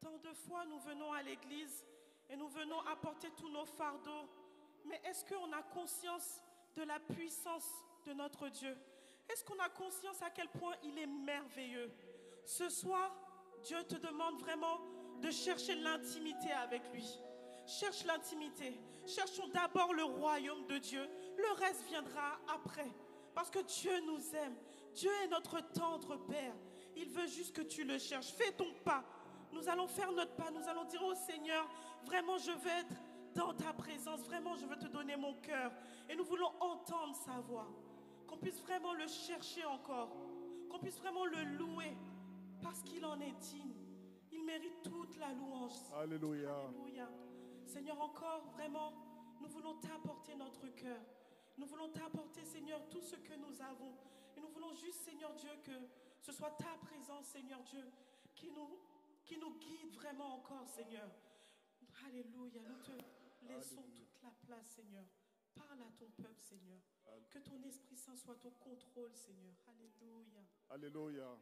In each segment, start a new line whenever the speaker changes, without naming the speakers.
Tant de fois, nous venons à l'église et nous venons apporter tous nos fardeaux. Mais est-ce qu'on a conscience de la puissance de notre Dieu? Est-ce qu'on a conscience à quel point il est merveilleux? Ce soir, Dieu te demande vraiment de chercher l'intimité avec lui. Cherche l'intimité. Cherchons d'abord le royaume de Dieu. Le reste viendra après. Parce que Dieu nous aime. Dieu est notre tendre Père. Il veut juste que tu le cherches. Fais ton pas. Nous allons faire notre pas. Nous allons dire au Seigneur, vraiment je veux être dans ta présence. Vraiment je veux te donner mon cœur. Et nous voulons entendre sa voix. Qu'on puisse vraiment le chercher encore. Qu'on puisse vraiment le louer. Parce qu'il en est digne. Il mérite toute la louange.
Alléluia.
Alléluia. Seigneur, encore vraiment, nous voulons t'apporter notre cœur. Nous voulons t'apporter, Seigneur, tout ce que nous avons. Et nous voulons juste, Seigneur Dieu, que ce soit ta présence, Seigneur Dieu, qui nous guide vraiment encore, Seigneur. Alléluia. Nous te laissons toute la place, Seigneur. Parle à ton peuple, Seigneur. Que ton Esprit Saint soit au contrôle, Seigneur. Alléluia.
Alléluia.
Alléluia.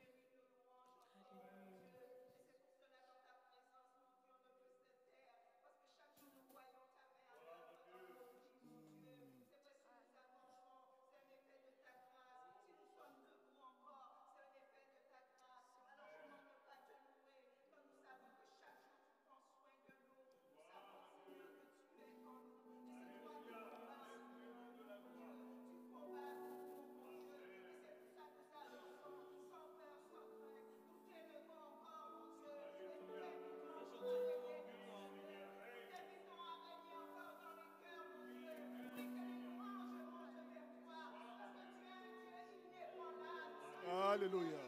Alléluia.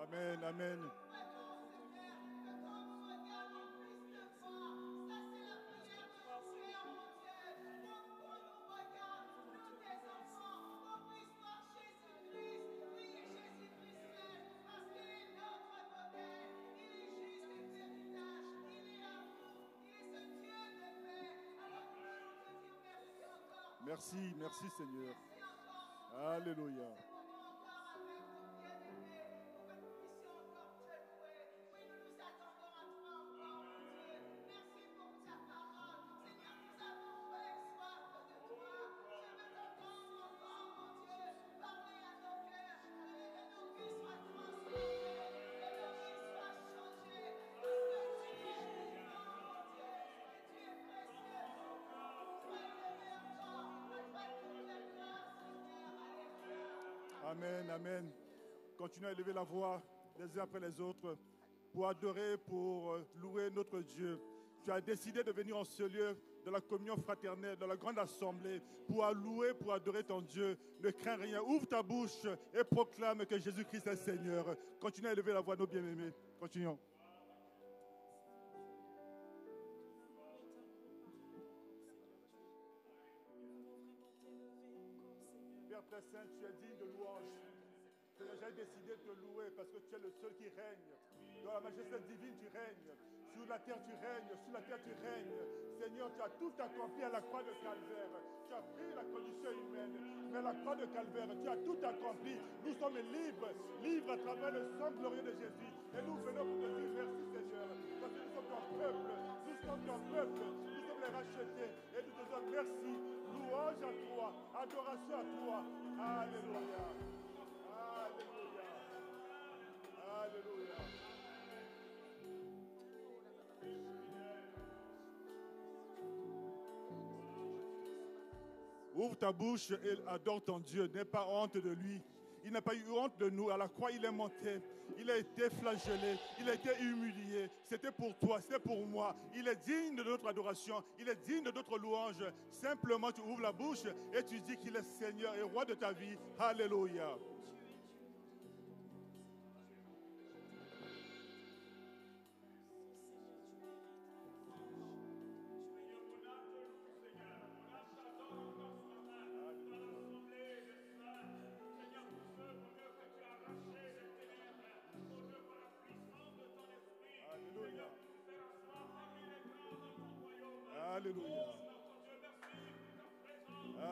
Amen, amen. Merci, merci Seigneur. Alléluia. Amen, amen. Continuez à élever la voix les uns après les autres pour adorer, pour louer notre Dieu. Tu as décidé de venir en ce lieu de la communion fraternelle, de la grande assemblée, pour louer, pour adorer ton Dieu. Ne crains rien. Ouvre ta bouche et proclame que Jésus-Christ est Seigneur. Continuez à élever la voix, nos bien-aimés. Continuons. Père très saint, tu es digne de louange. J'ai décidé de te louer parce que tu es le seul qui règne. Dans la majesté divine, tu règnes. Sur la terre, tu règnes. Sur la terre, tu règnes. Seigneur, tu as tout accompli à la croix de Calvaire. Tu as pris la condition humaine. Mais à la croix de Calvaire, tu as tout accompli. Nous sommes libres. Libres à travers le sang glorieux de Jésus. Et nous venons pour te dire merci, Seigneur. Parce que nous sommes ton peuple. Nous sommes ton peuple. Nous sommes les rachetés. Et nous te disons merci. Louange à toi. Adoration à toi. Alléluia. Alléluia. Alléluia. Ouvre ta bouche et adore ton Dieu. N'aie pas honte de lui. Il n'a pas eu honte de nous. À la croix, il est monté. Il a été flagellé. Il a été humilié. C'était pour toi, c'était pour moi. Il est digne de notre adoration. Il est digne de notre louange. Simplement, tu ouvres la bouche et tu dis qu'il est Seigneur et roi de ta vie. Alléluia. Alléluia.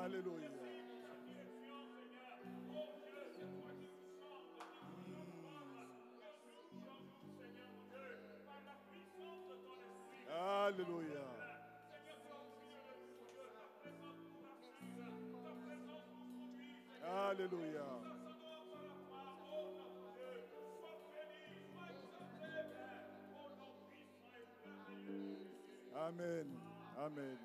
Alléluia. Alléluia. Alléluia. Amen. Amen.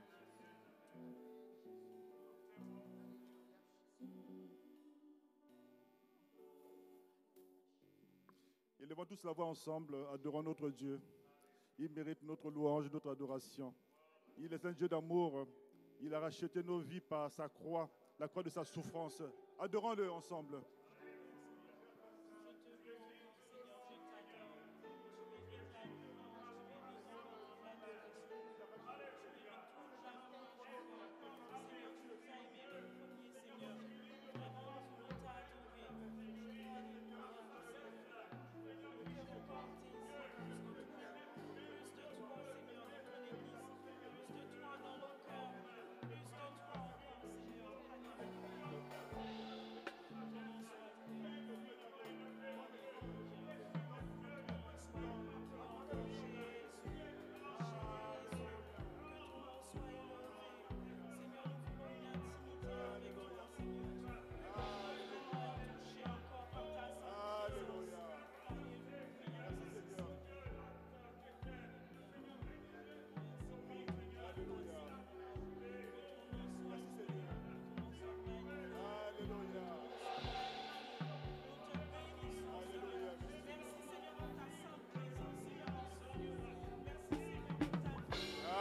Élevons tous la voix ensemble, adorons notre Dieu. Il mérite notre louange, notre adoration. Il est un Dieu d'amour. Il a racheté nos vies par sa croix, la croix de sa souffrance. Adorons-le ensemble.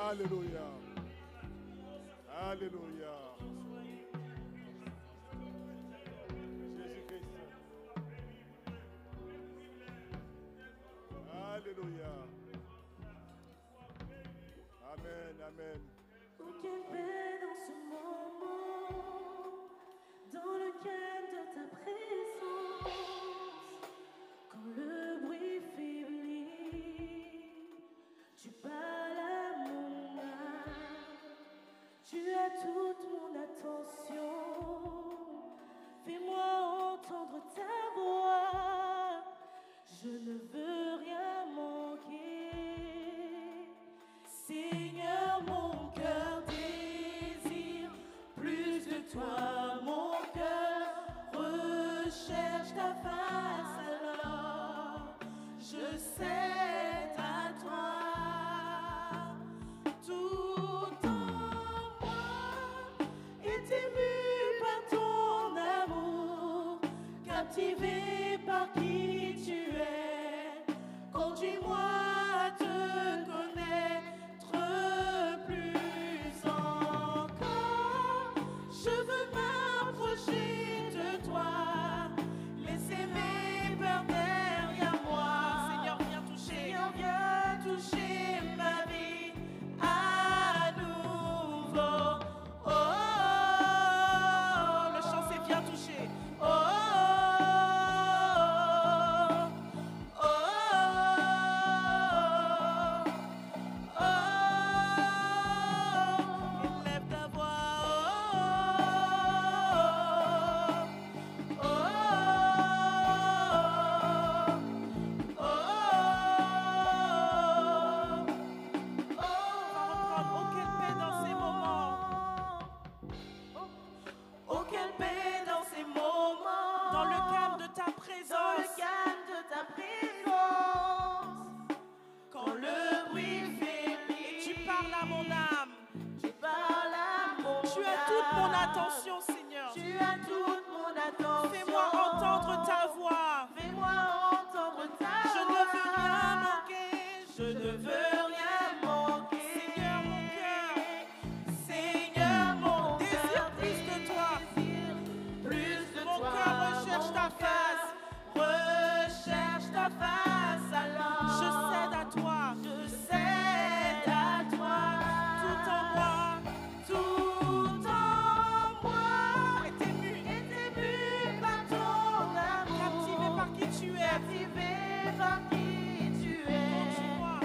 Alléluia. Alléluia. Jésus-Christ. Alléluia. Amen. Amen.
Oh, quelle paix dans ce moment, dans le calme de ta présence, quand le bruit faiblit, tu parles à mon âme, tu as toute mon attention, fais-moi entendre ta voix, je ne veux rien manquer. Seigneur, mon cœur désire plus de toi, mon cœur recherche ta face, alors je cède à toi. Tout en moi est ému par ton amour, captivé par qui tu es, conduis-moi à te connaître plus encore. Je veux m'approcher de toi, laisser mes peurs derrière moi. Seigneur, viens toucher ma vie à nouveau. Oh, le chant c'est viens toucher. Oh, oh, oh, oh, élève ta voix. Oh, oh, oh, oh, oh, quelle paix dans ces moments. Oh, quelle paix dans ces moments.
Dans le calme de ta
Dans le
présence.
calme de ta présence, quand le bruit faiblit,
Tu parles à mon âme.
tu parles à mon
Tu as toute mon
âme.
attention, Seigneur.
Tu as toute mon attention.
Fais-moi entendre ta voix.
Fais-moi entendre ta
Je ne
voix.
veux rien manquer.
Je ne veux rien manquer.
Seigneur, mon cœur
Seigneur, mon
désire
cœur
plus de toi.
désire plus de
Mon
toi.
cœur recherche ta
Mon cœur recherche ta face, alors
Je cède à toi.
je cède à toi.
Tout en moi
Tout en moi
est ému.
est ému par ton amour,
Captivé par qui tu es.
captivé par qui tu es.
Conduis-moi.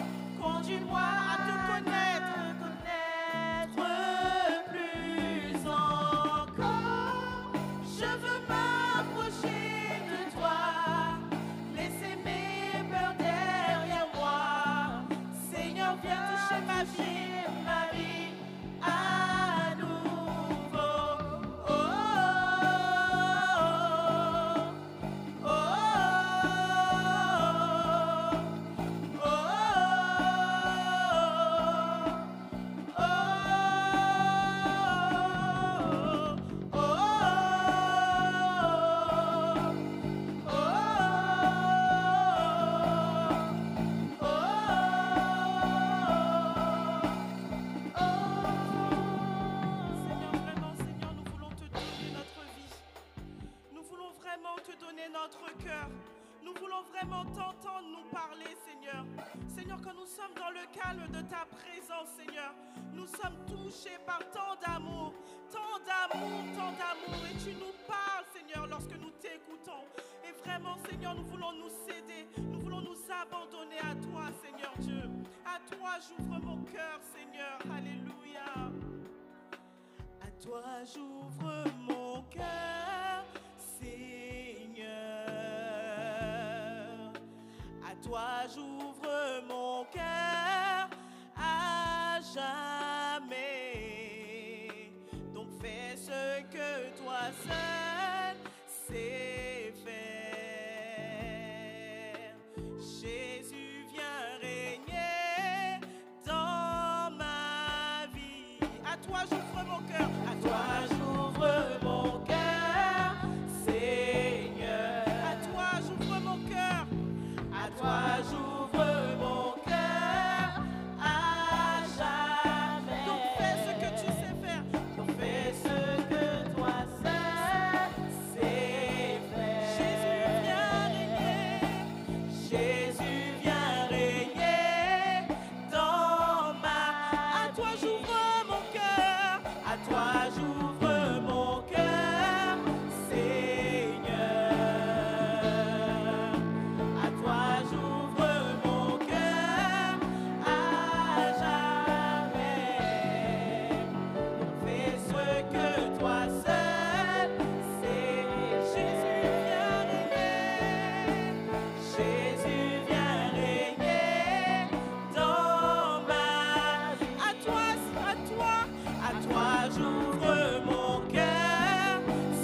Seigneur, quand nous sommes dans le calme de ta présence, Seigneur, nous sommes touchés par tant d'amour, tant d'amour, tant d'amour. Et tu nous parles, Seigneur, lorsque nous t'écoutons. Et vraiment, Seigneur, nous voulons nous céder, nous voulons nous abandonner à toi, Seigneur Dieu. À toi, j'ouvre mon cœur, Seigneur. Alléluia. À toi, j'ouvre mon cœur, Seigneur. À toi, j'ouvre mon cœur à jamais. Donc fais ce que toi seul sais faire. Jésus, viens régner dans ma vie. À toi, j'ouvre mon cœur. À toi, j'ouvre mon cœur, Seigneur. À toi, j'ouvre mon cœur. À toi, j'ouvre mon cœur à jamais. Donc fais ce que tu sais faire. Donc fais ce que toi seul sais faire. Jésus, viens régner. Jésus, viens régner dans ma... À toi, j'ouvre mon cœur. À toi, j'ouvre mon cœur, Seigneur. À toi, j'ouvre mon cœur à jamais. Fais ce que toi seul sais. Jésus, viens régner. Jésus, viens régner dans ma vie. À toi, j'ouvre mon cœur,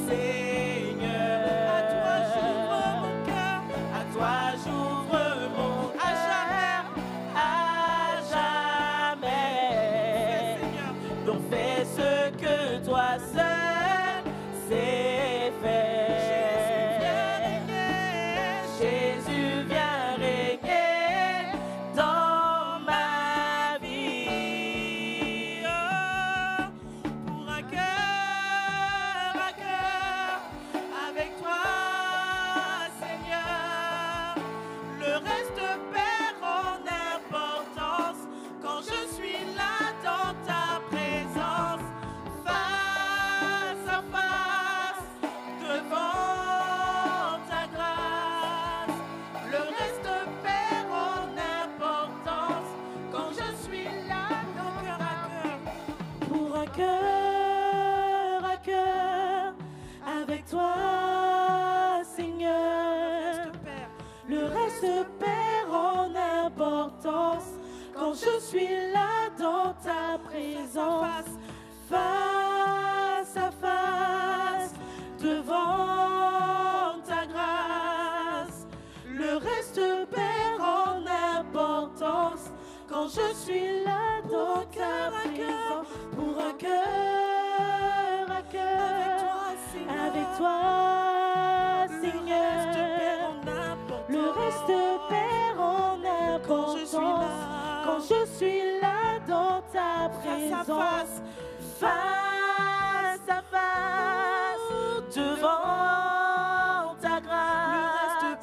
Seigneur. À toi, j'ouvre mon cœur. À toi, j'ouvre mon à jamais. Donc fais ce que toi seul sais faire. Jésus, viens régner dans ma vie. Oh, pour un cœur avec toi, Seigneur. Le reste perd en importance quand je suis là dans ta présence, face à face, devant ta grâce. Le reste perd en importance quand je suis là dans cœur à cœur. Pour un cœur à cœur avec toi, Seigneur. Le reste perd en importance quand je suis là dans ta présence, face à face, devant ta grâce. Le reste perd en importance quand je suis là dans ta présence. Pour un cœur à cœur avec toi, Seigneur. Le reste perd en importance quand je suis là dans ta présence, face à face, devant ta grâce.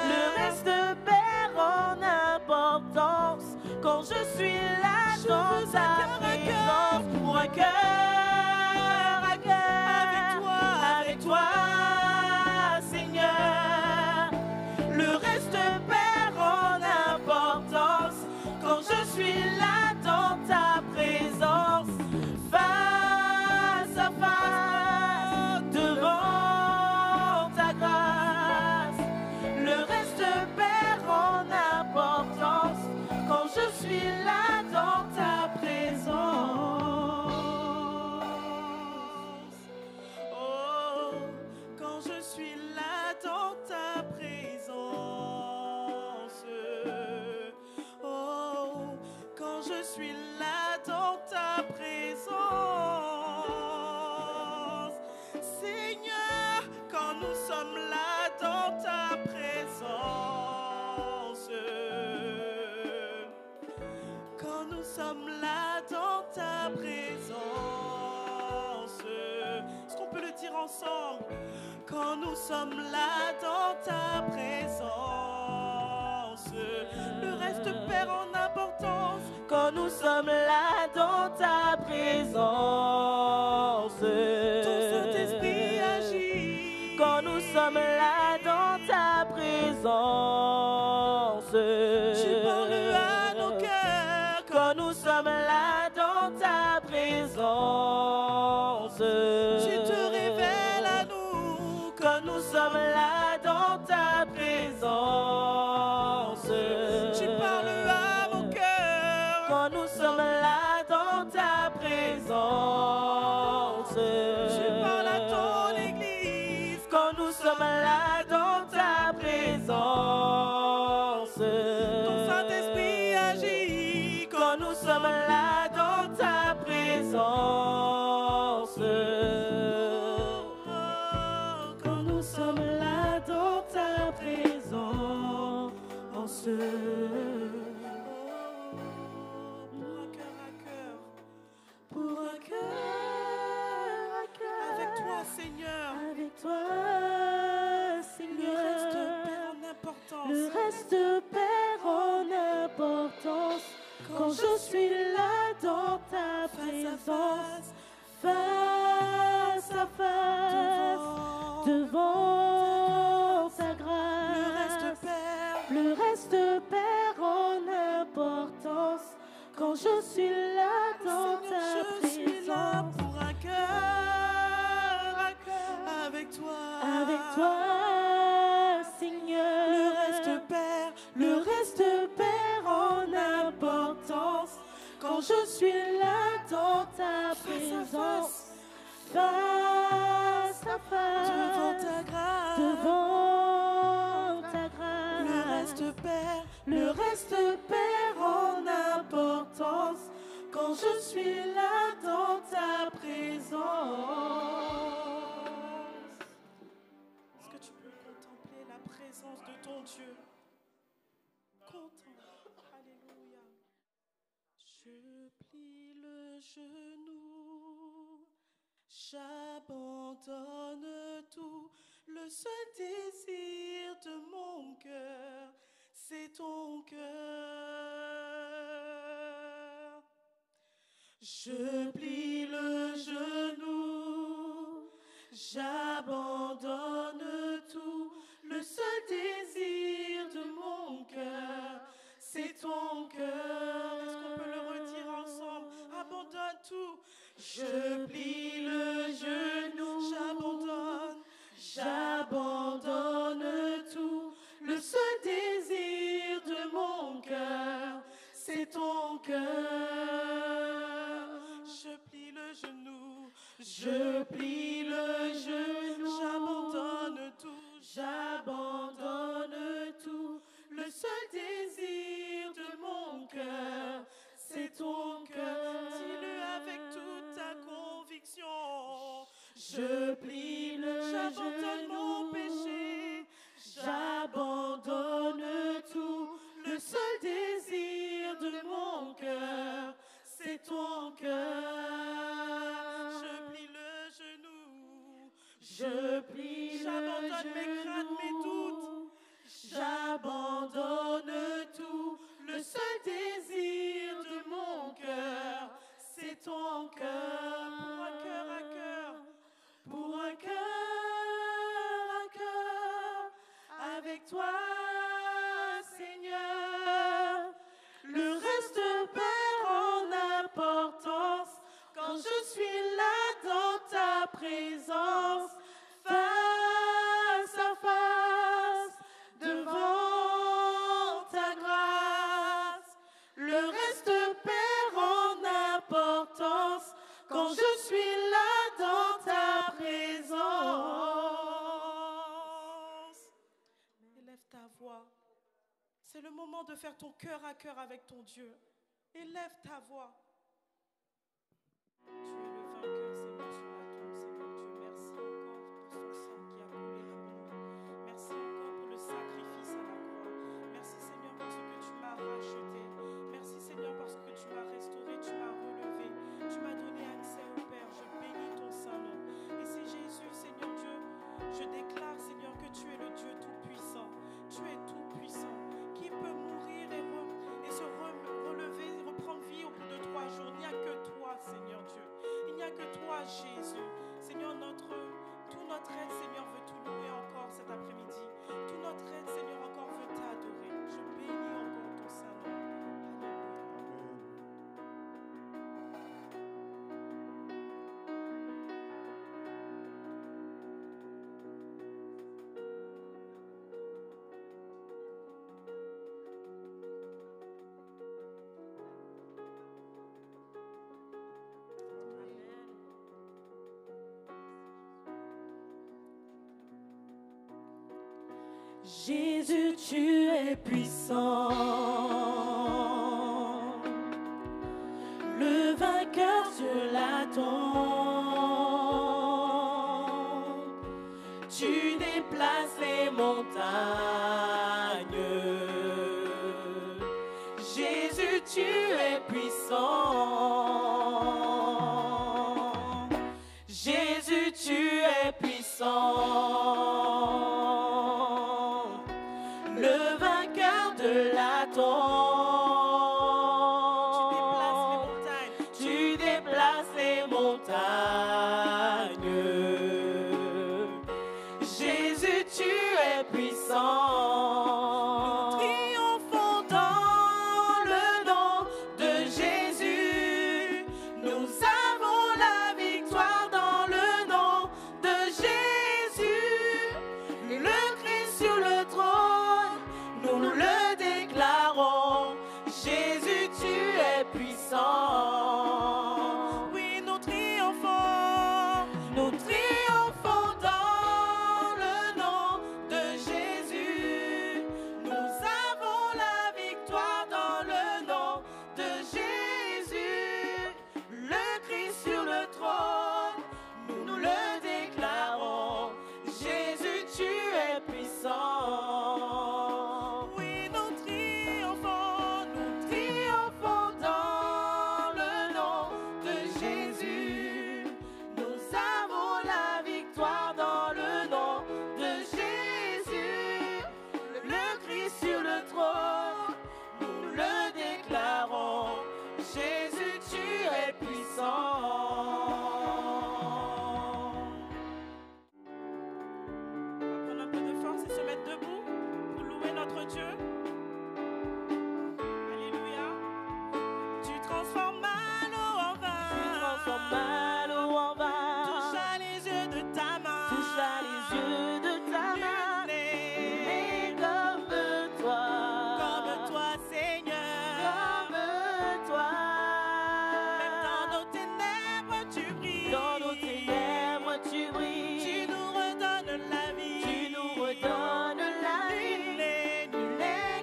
Le reste perd en importance quand je suis là dans ta présence. Pour un cœur à cœur avec toi, Seigneur. Le reste perd en importance quand je suis là dans ta présence, face à face, devant ta grâce. Le reste perd en importance quand je suis là dans ta présence. Oh, quand je suis là dans ta présence. Oh, quand je suis là dans ta présence. Seigneur, quand nous sommes là dans ta présence. Quand nous sommes là dans ta présence. Est-ce qu'on peut le dire ensemble? Quand nous sommes là dans ta présence, le reste perd en
quand nous sommes là dans ta présence.
Ton Saint-Esprit agit.
Quand nous sommes là dans ta présence.
Tu parles à nos cœurs.
Quand nous sommes là dans ta présence.
Tu te révèles à nous.
Quand nous sommes là dans ta présence.
Tu parles à mon cœur.
Quand nous sommes là dans ta présence.
Tu parles à ton Église.
Quand nous sommes là dans ta présence.
Ton Saint-Esprit agit.
Quand nous sommes là dans ta présence. Quand nous sommes là dans ta présence.
Pour un cœur à cœur. Avec toi, Seigneur.
Avec toi,
Le reste
Seigneur.
perd en importance.
Le reste perd en importance quand je suis là dans ta présence, face à face, devant ta grâce. Le reste perd en importance quand je suis là dans ta
Je suis là
présence.
pour un cœur à cœur. Avec toi.
Avec toi, Seigneur.
Le reste perd
en importance quand je suis là dans ta présence, face à face,
devant ta grâce.
devant ta grâce.
Le reste perd
en importance quand je suis là dans ta présence.
Est-ce que tu peux contempler la présence de ton Dieu? Contemple. Alléluia. Je plie le genou, j'abandonne tout. Le seul désir de mon cœur, c'est ton cœur. Je plie le genou, j'abandonne tout. Le seul désir de mon cœur, c'est ton cœur. Est-ce qu'on peut le redire ensemble? Abandonne tout. Je plie le genou, j'abandonne tout. Le seul désir de mon cœur, c'est ton cœur. Je plie le genou, je plie le genou, j'abandonne tout. Le seul désir de mon cœur, c'est ton cœur. Dis-le avec toute ta conviction. Je plie le j'abandonne mon péché, j'abandonne tout. Le seul désir de mon cœur, c'est ton cœur. Je plie le genou, j'abandonne mes craintes, mes doutes. J'abandonne tout. Le seul désir de mon cœur, c'est ton cœur. Pour un cœur à cœur, avec toi, Seigneur. Le reste perd en importance quand je suis là dans ta présence, face à face, devant ta grâce. Le reste perd en importance quand je suis là dans ta présence. Élève ta voix. C'est le moment de faire ton cœur à cœur avec ton Dieu. Élève ta voix. Tu es le vainqueur, Seigneur, sur la tombe, Seigneur Dieu. Merci encore pour son sang qui a coulé pour nous. Merci encore pour le sacrifice à la croix. Merci, Seigneur, parce que tu m'as racheté. Merci, Seigneur, parce que tu m'as restauré, tu m'as relevé. Tu m'as donné accès au Père. Je bénis ton Saint-Nom. Et c'est Jésus, Seigneur Dieu, je déclare, Seigneur, que tu es le Dieu tout-puissant. Tu es tout-puissant. Qui peut mourir et se relever, reprendre vie Jésus. Seigneur, tout notre aide, Seigneur, veut tout louer encore cet après-midi. Tout notre aide, Seigneur, encore veut t'adorer. Je bénis encore ton Saint-Nom.
Jésus, tu es puissant, le vainqueur sur la tombe. Tu déplaces les montagnes. Jésus, tu es puissant. Jésus, tu es puissant. Le vainqueur de la tombe. Tu déplaces les montagnes. Jésus, tu es puissant. Nous triomphons dans le nom de Jésus. Nous avons la victoire dans le nom de Jésus. Le Christ sur le trône, nous le déclarons. Jésus, tu es puissant. Oui, nous triomphons dans le nom de Jésus. Nous avons la victoire dans le nom de Jésus. Le Christ sur le trône, nous le déclarons. Jésus, tu es puissant. Oui, nous triomphons dans le nom de Jésus. Nous avons la victoire dans le nom de Jésus. Le Christ sur le trône, nous le déclarons. Jésus, tu es puissant.
On va prendre un peu de force et se mettre debout pour louer notre Dieu. Alléluia. Tu transformes mal en vin.
Tu transformes mal en vin.
Touche à les yeux de ta main.
Touche à les yeux de ta main.
Nul
Et
n'est
comme toi,
Seigneur.
comme toi.
Même dans nos ténèbres, tu brilles.
Dans nos ténèbres, tu brilles.
Tu nous redonnes la vie.
Tu nous redonnes la vie.
Nul n'est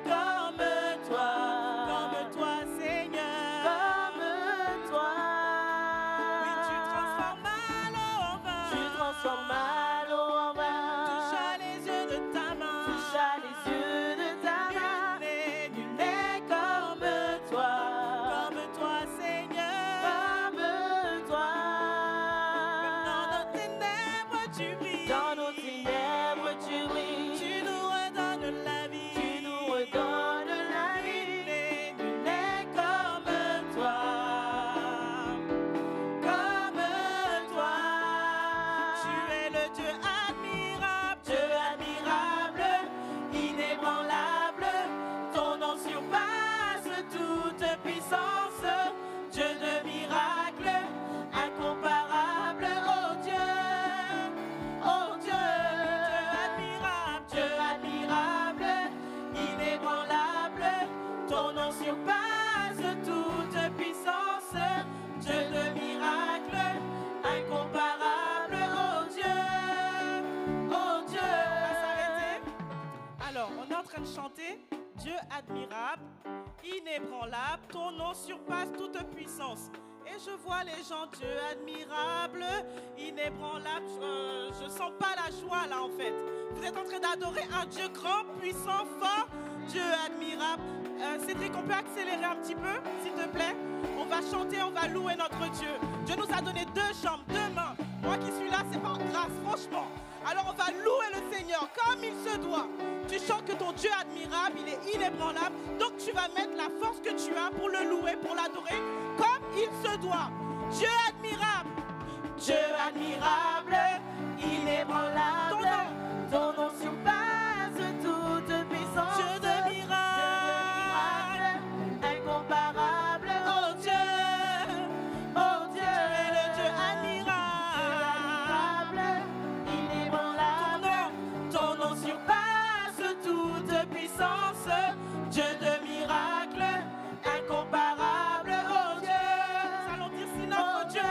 comme toi, Seigneur.
Comme toi.
Oui, tu transformes mal en vin.
Tu transformes mal en vin.
Touche à les yeux de ta main.
Touche à les yeux de ta main.
Nul n'est comme toi, Seigneur.
Comme toi.
Dans nos ténèbres, tu brilles.
Dans nos ténèbres, tu brilles.
Tu nous redonnes la vie.
Tu nous redonnes la vie.
Nul n'est comme toi, comme toi. Tu es le Dieu admirable, inébranlable. Ton nom surpasse toute puissance. Dieu de miracles, incomparable. Oh Dieu, Dieu admirable, inébranlable. Ton nom surpasse toute puissance. Dieu de miracles, incomparable. Oh Dieu, on va s'arrêter. Alors, on est en train de chanter Dieu admirable, inébranlable, ton nom surpasse toute puissance. Et je vois les gens, Dieu admirable, inébranlable. Je sens pas la joie là en fait. Vous êtes en train d'adorer un Dieu grand, puissant, fort, Dieu admirable. Cédric, on peut accélérer un petit peu, s'il te plaît? On va chanter, on va louer notre Dieu. Dieu nous a donné 2 jambes, 2 mains. Moi qui suis là, c'est par grâce, franchement. Alors on va louer le Seigneur comme il se doit. Tu chantes que ton Dieu admirable, il est inébranlable. Donc tu vas mettre la force que tu as pour le louer, pour l'adorer comme il se doit. Dieu admirable,
Dieu admirable, inébranlable, ton nom surpasse toute puissance.
Dieu de miracle,
Incomparable, oh Dieu, tu es le Dieu admirable, inébranlable, ton nom surpasse toute puissance. Dieu de miracle, incomparable, oh Dieu.
nous allons dire si
Oh
notre Dieu,
Dieu,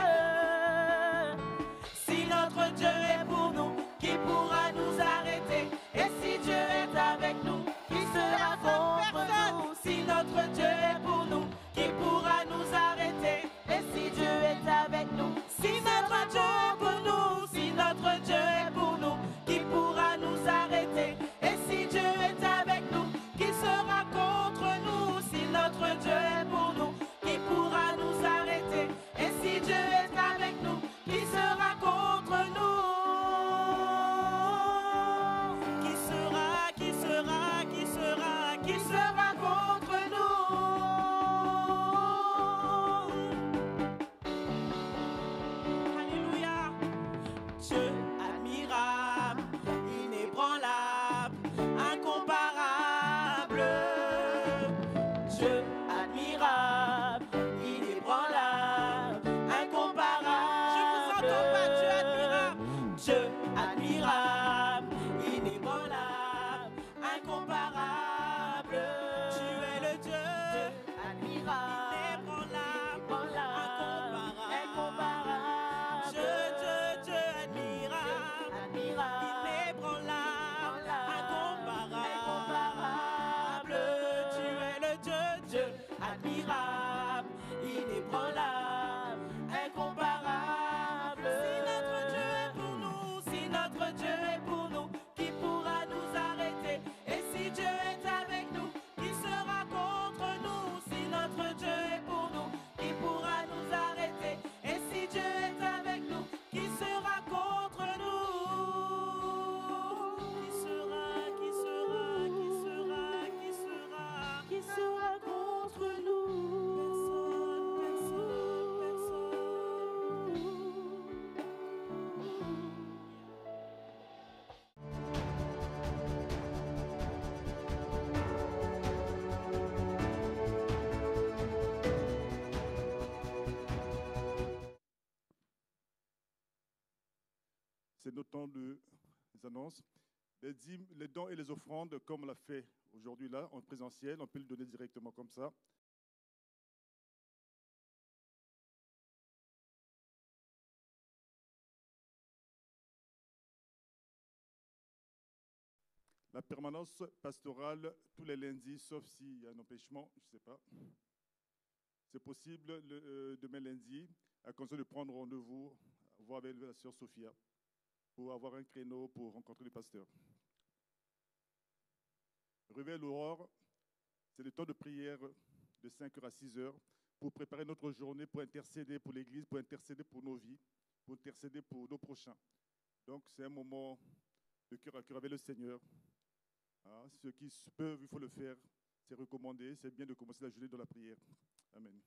si notre Dieu est pour nous, qui pourra nous arrêter? Et si Dieu est avec nous, qui sera contre nous? Si notre Dieu est pour nous, qui pourra nous arrêter? Et si Dieu est avec nous,
si notre Dieu est pour nous,
si notre Dieu est pour nous, qui pourra nous arrêter? Et si Dieu est avec nous, qui sera contre nous? Si notre Dieu est pour nous, qui pourra nous arrêter? Et si Dieu est avec nous, qui sera contre nous?
qui sera
Qui sera contre nous?
Alléluia.
Dieu admirable, inébranlable, incomparable. Dieu admirable, inébranlable, incomparable.
Je vous entends pas, Dieu admirable.
Dieu admirable, inébranlable, incomparable.
Tu es le Dieu
admirable,
inébranlable,
incomparable.
Dieu admirable, inébranlable, incomparable. Tu es le Dieu
Admirable, inébranlable, incomparable.
Si notre Dieu est pour nous,
Si notre Dieu est pour nous, qui pourra nous arrêter? Et si Dieu est avec nous, qui sera contre nous? Si notre Dieu est pour nous, qui pourra nous arrêter? Et si Dieu est avec nous, qui sera contre nous?
qui sera
Qui sera contre nous?
C'est notre temps de les annonces. Les dîmes, les dons et les offrandes, comme on l'a fait aujourd'hui là, en présentiel, on peut le donner directement comme ça. La permanence pastorale, tous les lundis, sauf s'il y a un empêchement, je ne sais pas. C'est possible demain lundi, à condition de prendre rendez-vous, voir avec la sœur Sophia, pour avoir un créneau pour rencontrer le pasteur. Réveil l'aurore, c'est le temps de prière de 5h à 6h pour préparer notre journée, pour intercéder pour l'Église, pour intercéder pour nos vies, pour intercéder pour nos prochains. Donc c'est un moment de cœur à cœur avec le Seigneur. Ah, ceux qui peuvent, il faut le faire. C'est recommandé, c'est bien de commencer la journée dans la prière. Amen.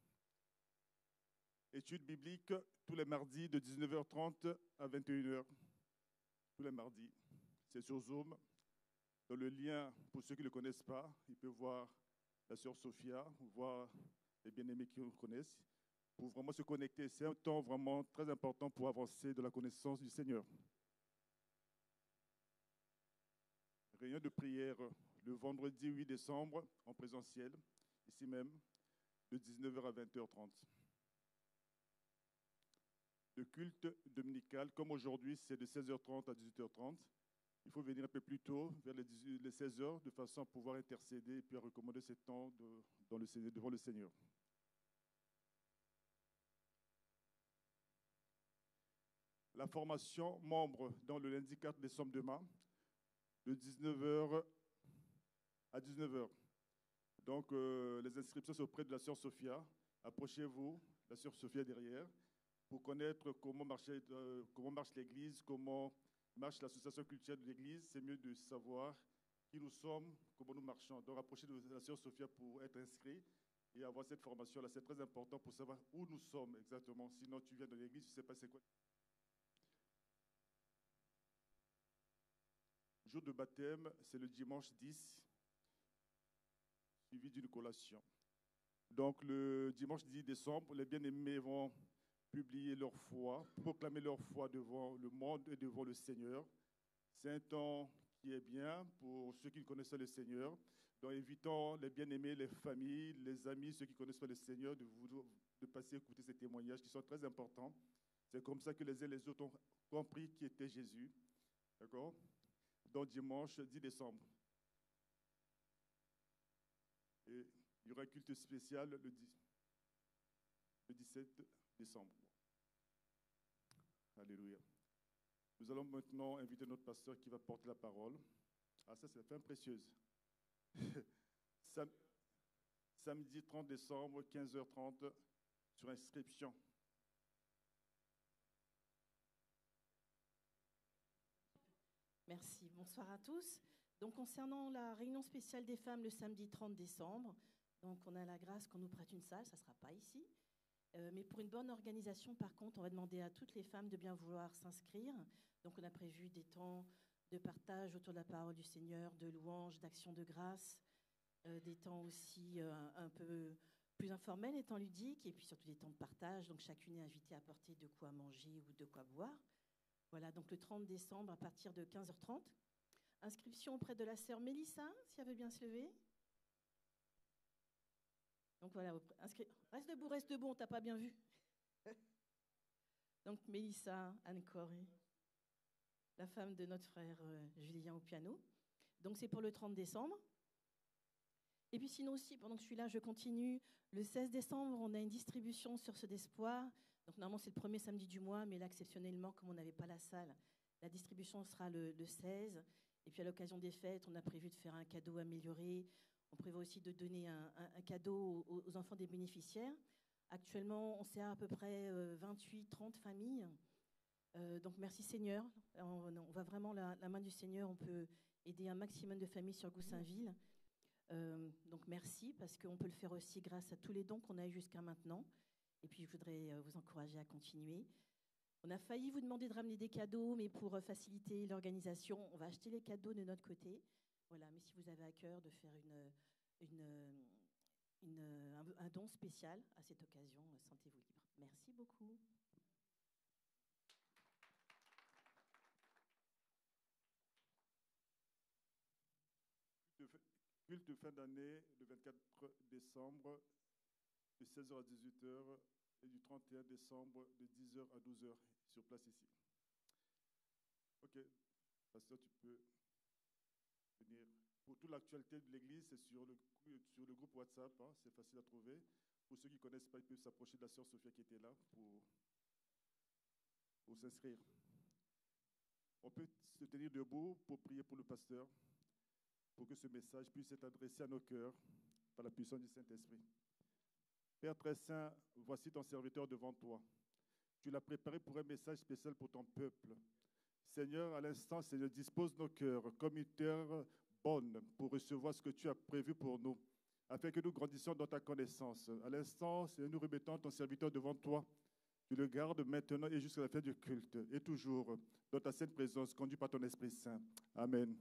Études bibliques tous les mardis de 19h30 à 21h. Tous les mardis. C'est sur Zoom. Dans le lien, pour ceux qui ne le connaissent pas, ils peuvent voir la sœur Sophia, voir les bien-aimés qui nous connaissent, pour vraiment se connecter. C'est un temps vraiment très important pour avancer dans la connaissance du Seigneur. Réunion de prière le vendredi 8 décembre en présentiel, ici même, de 19h à 20h30. Le culte dominical, comme aujourd'hui, c'est de 16h30 à 18h30. Il faut venir un peu plus tôt, vers les 16h, de façon à pouvoir intercéder et puis à recommander ce temps devant le Seigneur. La formation membre dans le lundi 4 décembre demain, de 19h à 19h. Donc, les inscriptions sont auprès de la sœur Sophia. Approchez-vous, la sœur Sophia derrière, pour connaître comment marche l'Église, comment marche l'association culturelle de l'Église. C'est mieux de savoir qui nous sommes, comment nous marchons. Donc, approchez de la sœur Sophia pour être inscrit et avoir cette formation-là. C'est très important pour savoir où nous sommes exactement. Sinon, tu viens de l'Église, tu ne sais pas c'est quoi. jour de baptême, c'est le dimanche 10, suivi d'une collation. Donc le dimanche 10 décembre, les bien-aimés vont publier leur foi, proclamer leur foi devant le monde et devant le Seigneur. C'est un temps qui est bien pour ceux qui connaissent le Seigneur. Donc invitons les bien-aimés, les familles, les amis, ceux qui connaissent le Seigneur, de passer écouter ces témoignages qui sont très importants. C'est comme ça que les uns et les autres ont compris qui était Jésus. D'accord? Donc dimanche 10 décembre. Et il y aura un culte spécial le 17 décembre. Alléluia. Nous allons maintenant inviter notre pasteur qui va porter la parole. Ah, ça, c'est la fin précieuse. Samedi 30 décembre, 15h30, sur inscription.
Merci. Bonsoir à tous. Donc, concernant la réunion spéciale des femmes le samedi 30 décembre, donc on a la grâce qu'on nous prête une salle, ça ne sera pas ici. Mais pour une bonne organisation, par contre, on va demander à toutes les femmes de bien vouloir s'inscrire. Donc, on a prévu des temps de partage autour de la parole du Seigneur, de louanges, d'actions de grâce, des temps aussi un peu plus informels, des temps ludiques, et puis surtout des temps de partage. Donc, chacune est invitée à apporter de quoi manger ou de quoi boire. Voilà, donc le 30 décembre à partir de 15h30. Inscription auprès de la sœur Mélissa, si elle veut bien se lever. Donc voilà, reste debout, on t'a pas bien vu. Donc Mélissa Anne-Corée, la femme de notre frère Julien au piano. Donc c'est pour le 30 décembre. Et puis sinon aussi, pendant que je suis là, je continue. Le 16 décembre, on a une distribution sur Ceux d'Espoir. Donc normalement, c'est le premier samedi du mois, mais là, exceptionnellement, comme on n'avait pas la salle, la distribution sera le 16. Et puis à l'occasion des fêtes, on a prévu de faire un cadeau amélioré. On prévoit aussi de donner un cadeau aux enfants des bénéficiaires. Actuellement, on sert à peu près 28-30 familles. Donc merci Seigneur. On va vraiment la main du Seigneur. On peut aider un maximum de familles sur Goussainville. Donc merci, parce qu'on peut le faire aussi grâce à tous les dons qu'on a eu jusqu'à maintenant. Et puis je voudrais vous encourager à continuer. On a failli vous demander de ramener des cadeaux, mais pour faciliter l'organisation, on va acheter les cadeaux de notre côté. Voilà, mais si vous avez à cœur de faire un don spécial à cette occasion, sentez-vous libre. Merci beaucoup.
Culte de fin d'année, le 24 décembre, de 16h à 18h, et du 31 décembre, de 10h à 12h, sur place ici. Ok, pasteur, tu peux venir. Pour toute l'actualité de l'église, c'est sur le groupe WhatsApp, hein, c'est facile à trouver. Pour ceux qui ne connaissent pas, ils peuvent s'approcher de la sœur Sophia qui était là pour s'inscrire. On peut se tenir debout pour prier pour le pasteur, pour que ce message puisse être adressé à nos cœurs par la puissance du Saint-Esprit. Père très saint, voici ton serviteur devant toi. Tu l'as préparé pour un message spécial pour ton peuple. Seigneur, à l'instant, Seigneur, dispose nos cœurs comme une terre bonne pour recevoir ce que tu as prévu pour nous, afin que nous grandissions dans ta connaissance. À l'instant, Seigneur, nous remettons ton serviteur devant toi. Tu le gardes maintenant et jusqu'à la fin du culte, et toujours dans ta sainte présence, conduit par ton Esprit Saint. Amen.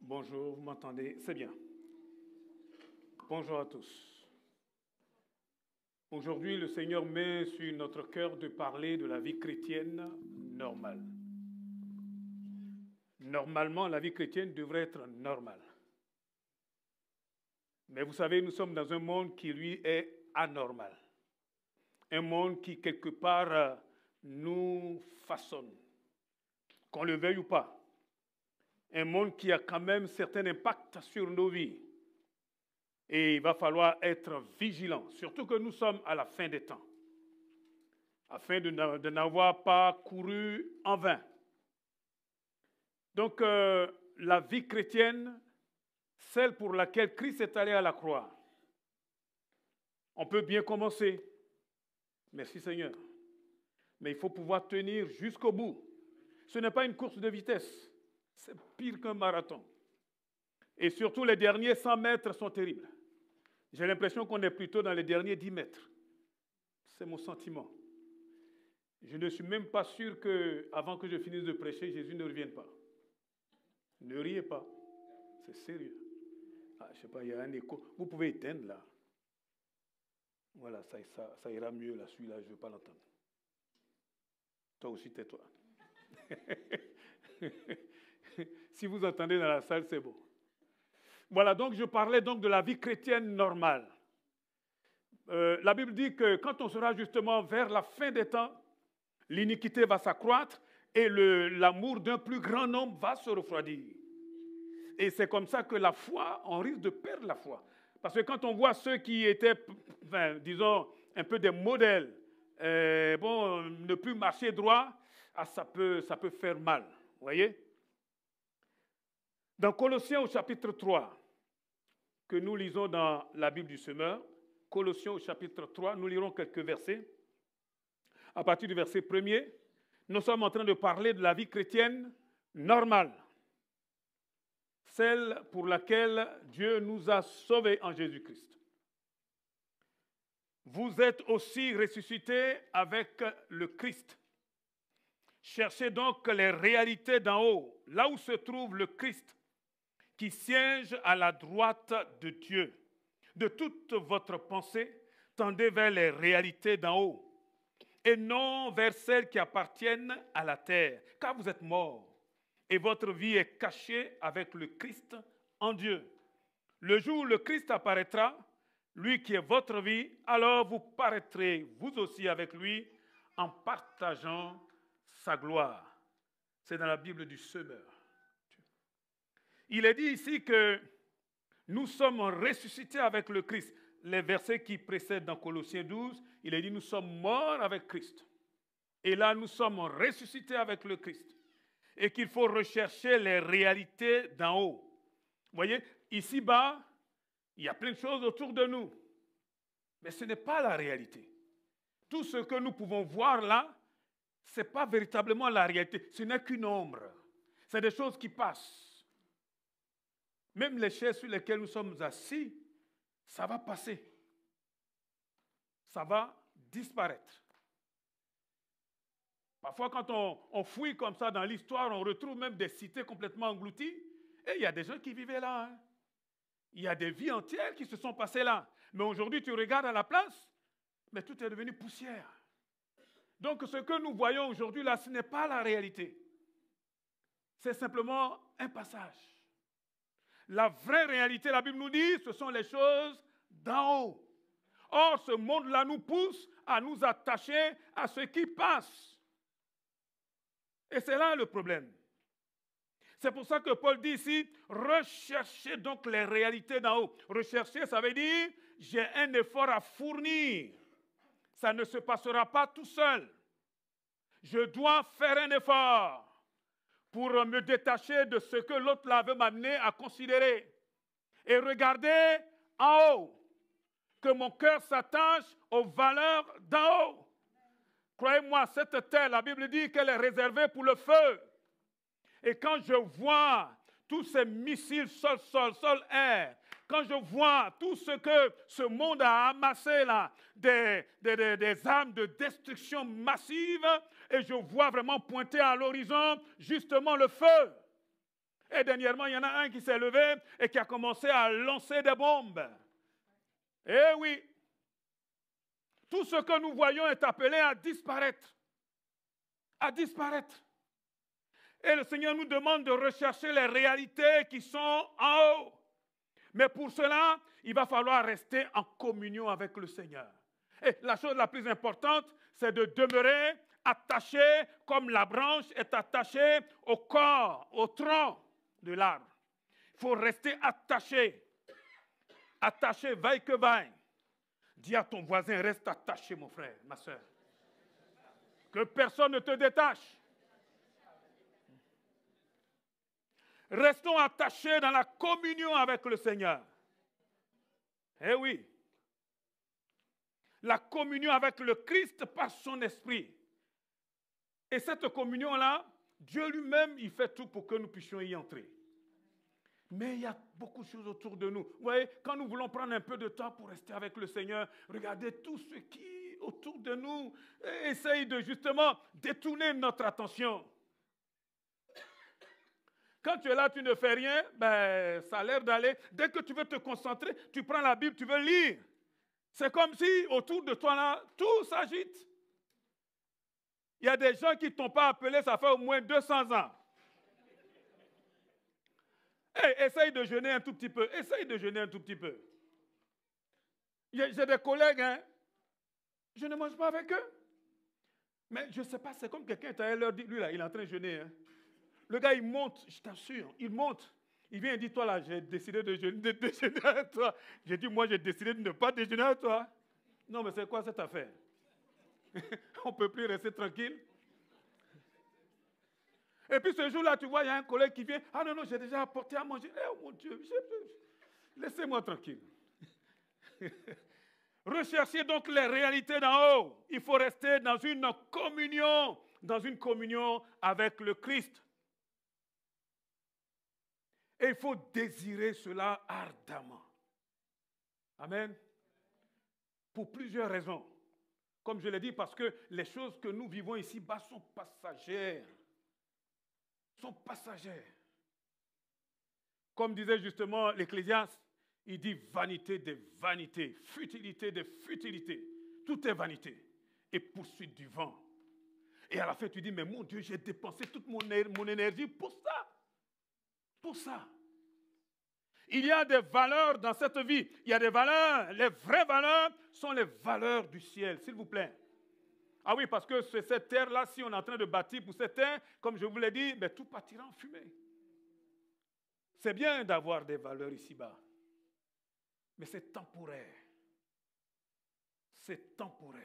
Bonjour, vous m'entendez? C'est bien. Bonjour à tous. Aujourd'hui, le Seigneur met sur notre cœur de parler de la vie chrétienne normale. Normalement, la vie chrétienne devrait être normale. Mais vous savez, nous sommes dans un monde qui, lui, est anormal. Un monde qui, quelque part, nous façonne, qu'on le veuille ou pas. Un monde qui a quand même certain impact sur nos vies. Et il va falloir être vigilant, surtout que nous sommes à la fin des temps, afin de n'avoir pas couru en vain. Donc, la vie chrétienne, celle pour laquelle Christ est allé à la croix, on peut bien commencer. Merci Seigneur. Mais il faut pouvoir tenir jusqu'au bout. Ce n'est pas une course de vitesse. C'est pire qu'un marathon. Et surtout, les derniers 100 mètres sont terribles. J'ai l'impression qu'on est plutôt dans les derniers 10 mètres. C'est mon sentiment. Je ne suis même pas sûr qu'avant que je finisse de prêcher, Jésus ne revienne pas. Ne riez pas. C'est sérieux. Ah, je ne sais pas, il y a un écho. Vous pouvez éteindre là. Voilà, ça ira mieux là. Celui-là, je ne veux pas l'entendre. Toi aussi, tais-toi. Si vous entendez dans la salle, c'est bon. Voilà, donc je parlais donc de la vie chrétienne normale. La Bible dit que quand on sera justement vers la fin des temps, l'iniquité va s'accroître et l'amour d'un plus grand nombre va se refroidir. Et c'est comme ça que la foi, on risque de perdre la foi. Parce que quand on voit ceux qui étaient, enfin, disons, un peu des modèles, ne plus marcher droit, ça peut faire mal. Vous voyez? Dans Colossiens au chapitre 3, que nous lisons dans la Bible du Semeur, Colossiens au chapitre 3, nous lirons quelques versets. À partir du verset 1er, nous sommes en train de parler de la vie chrétienne normale, celle pour laquelle Dieu nous a sauvés en Jésus-Christ. Vous êtes aussi ressuscités avec le Christ. Cherchez donc les réalités d'en haut, là où se trouve le Christ, qui siège à la droite de Dieu. De toute votre pensée, tendez vers les réalités d'en haut, et non vers celles qui appartiennent à la terre, car vous êtes morts, et votre vie est cachée avec le Christ en Dieu. Le jour où le Christ apparaîtra, lui qui est votre vie, alors vous paraîtrez vous aussi avec lui en partageant sa gloire. C'est dans la Bible du Semeur. Il est dit ici que nous sommes ressuscités avec le Christ. Les versets qui précèdent dans Colossiens 12, il est dit nous sommes morts avec Christ. Et là, nous sommes ressuscités avec le Christ. Et qu'il faut rechercher les réalités d'en haut. Vous voyez, ici-bas, il y a plein de choses autour de nous. Mais ce n'est pas la réalité. Tout ce que nous pouvons voir là, ce n'est pas véritablement la réalité. Ce n'est qu'une ombre. C'est des choses qui passent. Même les chaises sur lesquelles nous sommes assis, ça va passer. Ça va disparaître. Parfois, quand on fouille comme ça dans l'histoire, on retrouve même des cités complètement englouties. Et il y a des gens qui vivaient là. Hein. Il y a des vies entières qui se sont passées là. Mais aujourd'hui, tu regardes à la place, mais tout est devenu poussière. Donc, ce que nous voyons aujourd'hui là, ce n'est pas la réalité. C'est simplement un passage. La vraie réalité, la Bible nous dit, ce sont les choses d'en haut. Or, ce monde-là nous pousse à nous attacher à ce qui passe. Et c'est là le problème. C'est pour ça que Paul dit ici, recherchez donc les réalités d'en haut. Rechercher, ça veut dire, j'ai un effort à fournir. Ça ne se passera pas tout seul. Je dois faire un effort pour me détacher de ce que l'autre là veut m'amener à considérer. Et regarder en haut, que mon cœur s'attache aux valeurs d'en haut. Croyez-moi, cette terre, la Bible dit qu'elle est réservée pour le feu. Et quand je vois tous ces missiles sol-air, quand je vois tout ce que ce monde a amassé là, des armes de destruction massive, et je vois vraiment pointer à l'horizon justement le feu. Et dernièrement, il y en a un qui s'est levé et qui a commencé à lancer des bombes. Eh oui, tout ce que nous voyons est appelé à disparaître. À disparaître. Et le Seigneur nous demande de rechercher les réalités qui sont en haut. Mais pour cela, il va falloir rester en communion avec le Seigneur. Et la chose la plus importante, c'est de demeurer attaché comme la branche est attachée au corps, au tronc de l'arbre. Il faut rester attaché. Attaché, vaille que vaille. Dis à ton voisin, reste attaché, mon frère, ma soeur. Que personne ne te détache. Restons attachés dans la communion avec le Seigneur. Eh oui. La communion avec le Christ par son esprit. Et cette communion-là, Dieu lui-même, il fait tout pour que nous puissions y entrer. Mais il y a beaucoup de choses autour de nous. Vous voyez, quand nous voulons prendre un peu de temps pour rester avec le Seigneur, regardez tout ce qui autour de nous essaye de justement détourner notre attention. Quand tu es là, tu ne fais rien, ben, ça a l'air d'aller. Dès que tu veux te concentrer, tu prends la Bible, tu veux lire. C'est comme si autour de toi, là, tout s'agite. Il y a des gens qui ne t'ont pas appelé, ça fait au moins 200 ans. Hey, essaye de jeûner un tout petit peu. Essaye de jeûner un tout petit peu. J'ai des collègues, hein, je ne mange pas avec eux. Mais je ne sais pas, c'est comme quelqu'un t'avait leur dit, lui là, il est en train de jeûner. Hein. Le gars, il monte, je t'assure, il monte. Il vient et dit, toi là, j'ai décidé de déjeuner avec toi. J'ai dit, moi, j'ai décidé de ne pas déjeuner avec toi. Non, mais c'est quoi cette affaire? On ne peut plus rester tranquille. Et puis ce jour-là, tu vois, il y a un collègue qui vient. Ah non, non, j'ai déjà apporté à manger. Oh mon Dieu, laissez-moi tranquille. Recherchez donc les réalités d'en haut. Il faut rester dans une communion avec le Christ. Et il faut désirer cela ardemment. Amen. Pour plusieurs raisons. Comme je l'ai dit, parce que les choses que nous vivons ici-bas sont passagères. Sont passagères. Comme disait justement l'Ecclésiaste, il dit vanité des vanités, futilité des futilités. Tout est vanité et poursuite du vent. Et à la fin, tu dis, mais mon Dieu, j'ai dépensé toute mon énergie pour ça. Pour ça. Il y a des valeurs dans cette vie. Il y a des valeurs. Les vraies valeurs sont les valeurs du ciel, s'il vous plaît. Ah oui, parce que c'est cette terre-là, si on est en train de bâtir pour cette terre, comme je vous l'ai dit, ben, tout partira en fumée. C'est bien d'avoir des valeurs ici-bas. Mais c'est temporaire. C'est temporaire.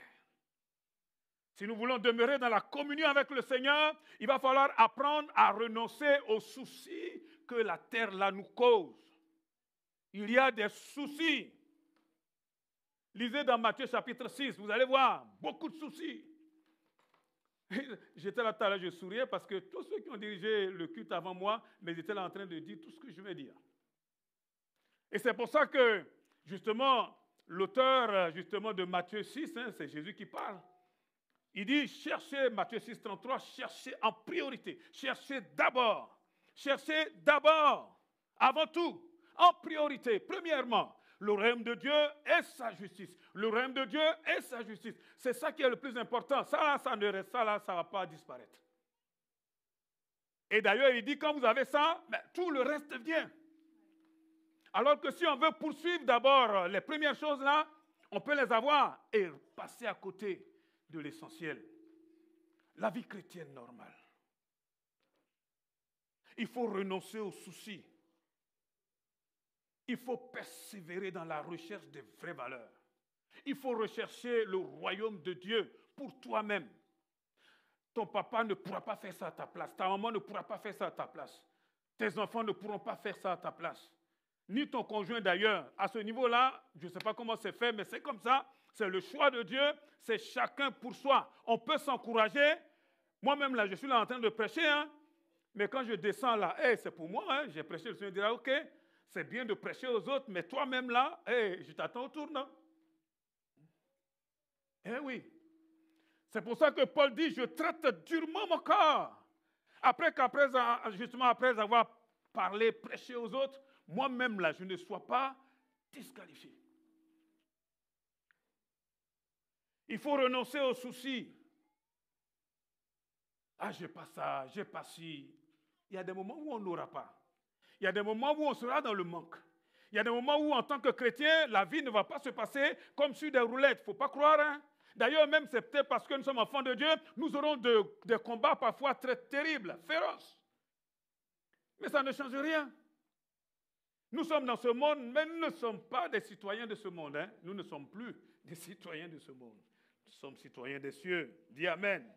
Si nous voulons demeurer dans la communion avec le Seigneur, il va falloir apprendre à renoncer aux soucis que la terre-là nous cause. Il y a des soucis. Lisez dans Matthieu chapitre 6, vous allez voir, beaucoup de soucis. J'étais là tout à l'heure, je souriais parce que tous ceux qui ont dirigé le culte avant moi, mais ils étaient là en train de dire tout ce que je vais dire. Et c'est pour ça que, justement, l'auteur justement de Matthieu 6, hein, c'est Jésus qui parle. Il dit, cherchez, Matthieu 6, 33, cherchez en priorité. Cherchez d'abord, avant tout, en priorité, premièrement, le royaume de Dieu et sa justice. Le royaume de Dieu et sa justice. C'est ça qui est le plus important. Ça ne va pas disparaître. Et d'ailleurs, il dit, quand vous avez ça, ben, tout le reste vient. Alors que si on veut poursuivre d'abord les premières choses là, on peut les avoir et passer à côté de l'essentiel. La vie chrétienne normale. Il faut renoncer aux soucis. Il faut persévérer dans la recherche des vraies valeurs. Il faut rechercher le royaume de Dieu pour toi-même. Ton papa ne pourra pas faire ça à ta place. Ta maman ne pourra pas faire ça à ta place. Tes enfants ne pourront pas faire ça à ta place. Ni ton conjoint d'ailleurs. À ce niveau-là, je ne sais pas comment c'est fait, mais c'est comme ça. C'est le choix de Dieu. C'est chacun pour soi. On peut s'encourager. Moi-même, là, je suis là en train de prêcher. Hein, mais quand je descends là, hey, c'est pour moi. Hein, j'ai prêché, le Seigneur dira, OK, c'est bien de prêcher aux autres, mais toi-même là, hey, je t'attends au tournant. Eh oui. C'est pour ça que Paul dit, je traite durement mon corps. Après avoir parlé, prêché aux autres, moi-même là, je ne sois pas disqualifié. Il faut renoncer aux soucis. Ah, j'ai pas ça, j'ai pas ci. Il y a des moments où on n'aura pas. Il y a des moments où on sera dans le manque. Il y a des moments où, en tant que chrétien, la vie ne va pas se passer comme sur des roulettes. Il ne faut pas croire. Hein? D'ailleurs, même c'est peut-être parce que nous sommes enfants de Dieu, nous aurons des combats parfois très terribles, féroces. Mais ça ne change rien. Nous sommes dans ce monde, mais nous ne sommes pas des citoyens de ce monde. Hein? Nous ne sommes plus des citoyens de ce monde. Nous sommes citoyens des cieux. Dis Amen.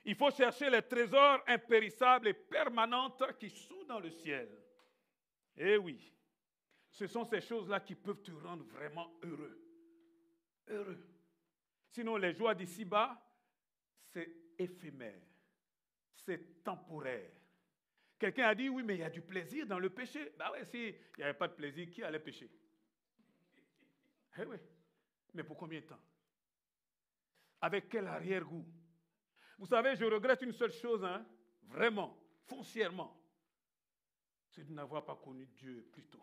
Il faut chercher les trésors impérissables et permanents qui sont dans le ciel. Eh oui, ce sont ces choses-là qui peuvent te rendre vraiment heureux. Heureux. Sinon, les joies d'ici-bas, c'est éphémère. C'est temporaire. Quelqu'un a dit, oui, mais il y a du plaisir dans le péché. Ben oui, s'il n'y avait pas de plaisir, qui allait pécher? Eh oui, mais pour combien de temps? Avec quel arrière-goût? Vous savez, je regrette une seule chose, hein, vraiment, foncièrement, c'est de n'avoir pas connu Dieu plus tôt.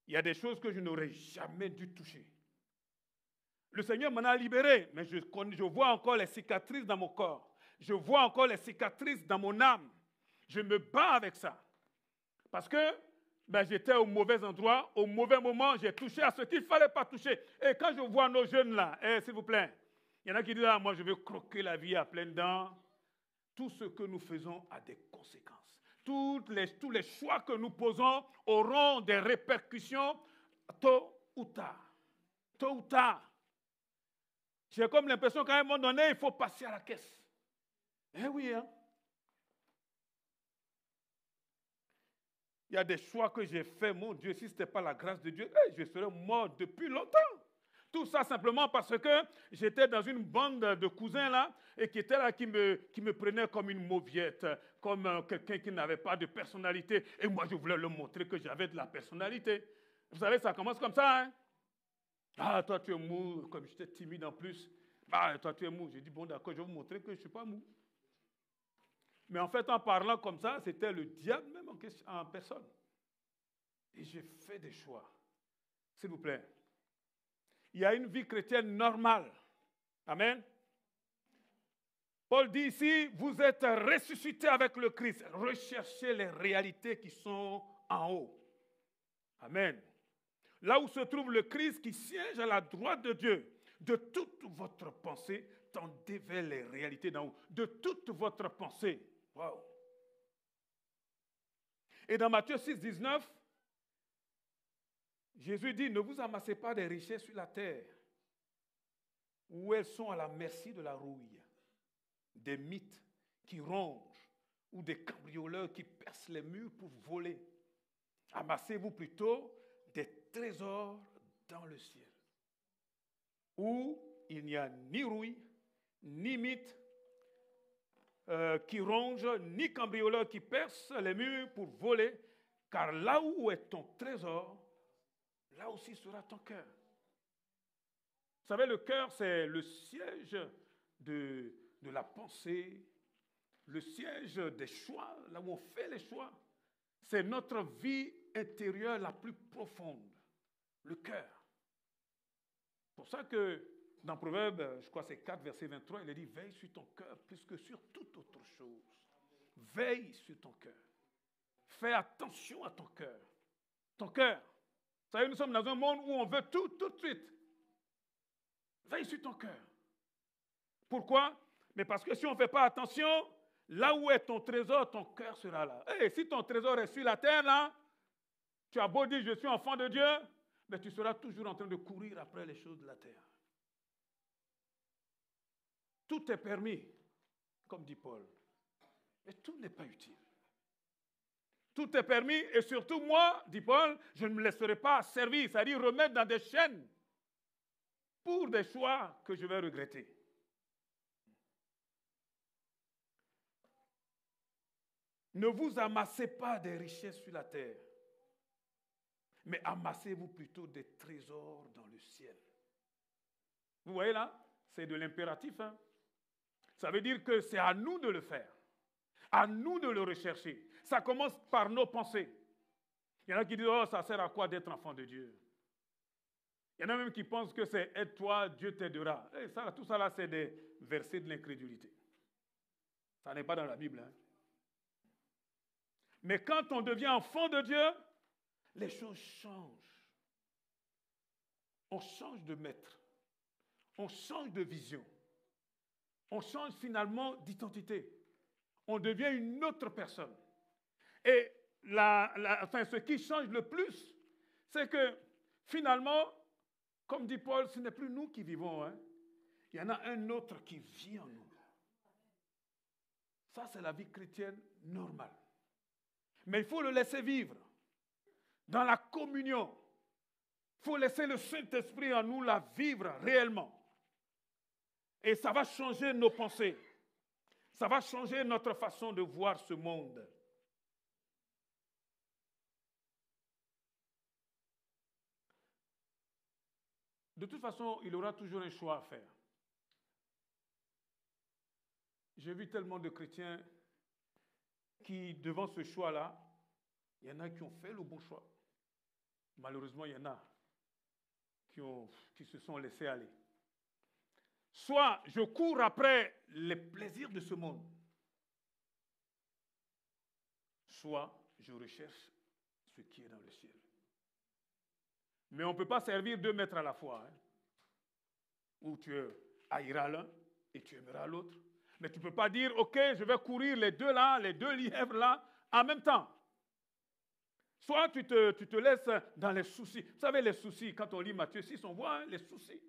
Il y a des choses que je n'aurais jamais dû toucher. Le Seigneur m'en a libéré, mais je vois encore les cicatrices dans mon corps. Je vois encore les cicatrices dans mon âme. Je me bats avec ça. Parce que j'étais au mauvais endroit, au mauvais moment, j'ai touché à ce qu'il ne fallait pas toucher. Et quand je vois nos jeunes là, s'il vous plaît, il y en a qui disent, moi je veux croquer la vie à pleines dents. Tout ce que nous faisons a des conséquences. Tous les choix que nous posons auront des répercussions tôt ou tard. Tôt ou tard. J'ai comme l'impression qu'à un moment donné, il faut passer à la caisse. Eh oui, hein. Il y a des choix que j'ai faits, mon Dieu, si ce n'était pas la grâce de Dieu, je serais mort depuis longtemps. Tout ça simplement parce que j'étais dans une bande de cousins là, et qui étaient là, qui me prenaient comme une mauviette, comme quelqu'un qui n'avait pas de personnalité. Et moi, je voulais leur montrer que j'avais de la personnalité. Vous savez, ça commence comme ça, hein. Ah, toi, tu es mou, comme j'étais timide en plus. Ah, toi, tu es mou. J'ai dit, bon, d'accord, je vais vous montrer que je ne suis pas mou. Mais en fait, en parlant comme ça, c'était le diable même en personne. Et j'ai fait des choix. S'il vous plaît. Il y a une vie chrétienne normale. Amen. Paul dit ici, vous êtes ressuscités avec le Christ. Recherchez les réalités qui sont en haut. Amen. Là où se trouve le Christ qui siège à la droite de Dieu. De toute votre pensée, tendez vers les réalités d'en haut. De toute votre pensée. Wow. Et dans Matthieu 6, 19, Jésus dit, ne vous amassez pas des richesses sur la terre, où elles sont à la merci de la rouille, des mythes qui rongent, ou des cambrioleurs qui percent les murs pour voler. Amassez-vous plutôt des trésors dans le ciel, où il n'y a ni rouille, ni mythe qui rongent, ni cambrioleurs qui percent les murs pour voler, car là où est ton trésor, là aussi sera ton cœur. Vous savez, le cœur, c'est le siège de la pensée, le siège des choix, là où on fait les choix. C'est notre vie intérieure la plus profonde, le cœur. C'est pour ça que dans Proverbe, je crois que c'est 4, verset 23, il est dit, veille sur ton cœur plus que sur toute autre chose. Veille sur ton cœur. Fais attention à ton cœur. Ton cœur. Vous savez, nous sommes dans un monde où on veut tout de suite. Veille sur ton cœur. Pourquoi? Mais parce que si on ne fait pas attention, là où est ton trésor, ton cœur sera là. Et si ton trésor est sur la terre, là, tu as beau dire je suis enfant de Dieu, mais tu seras toujours en train de courir après les choses de la terre. Tout est permis, comme dit Paul, mais tout n'est pas utile. Tout est permis et surtout moi, dit Paul, je ne me laisserai pas servir, c'est-à-dire remettre dans des chaînes pour des choix que je vais regretter. Ne vous amassez pas des richesses sur la terre, mais amassez-vous plutôt des trésors dans le ciel. Vous voyez là, c'est de l'impératif, hein? Ça veut dire que c'est à nous de le faire, à nous de le rechercher. Ça commence par nos pensées. Il y en a qui disent, oh, ça sert à quoi d'être enfant de Dieu? Il y en a même qui pensent que c'est aide-toi, Dieu t'aidera. Et ça, tout ça là, c'est des versets de l'incrédulité. Ça n'est pas dans la Bible, hein? Mais quand on devient enfant de Dieu, les choses changent. On change de maître. On change de vision. On change finalement d'identité. On devient une autre personne. Et ce qui change le plus, c'est que finalement, comme dit Paul, ce n'est plus nous qui vivons, hein. Il y en a un autre qui vit en nous. Ça, c'est la vie chrétienne normale. Mais il faut le laisser vivre dans la communion. Il faut laisser le Saint-Esprit en nous la vivre réellement. Et ça va changer nos pensées. Ça va changer notre façon de voir ce monde. De toute façon, il aura toujours un choix à faire. J'ai vu tellement de chrétiens qui, devant ce choix-là, il y en a qui ont fait le bon choix. Malheureusement, il y en a qui se sont laissés aller. Soit je cours après les plaisirs de ce monde, soit je recherche ce qui est dans le ciel. Mais on ne peut pas servir 2 maîtres à la fois. Hein, où tu haïras l'un et tu aimeras l'autre. Mais tu ne peux pas dire, OK, je vais courir les 2 là, les 2 lièvres là, en même temps. Soit tu te laisses dans les soucis. Vous savez, les soucis, quand on lit Matthieu 6, on voit les soucis.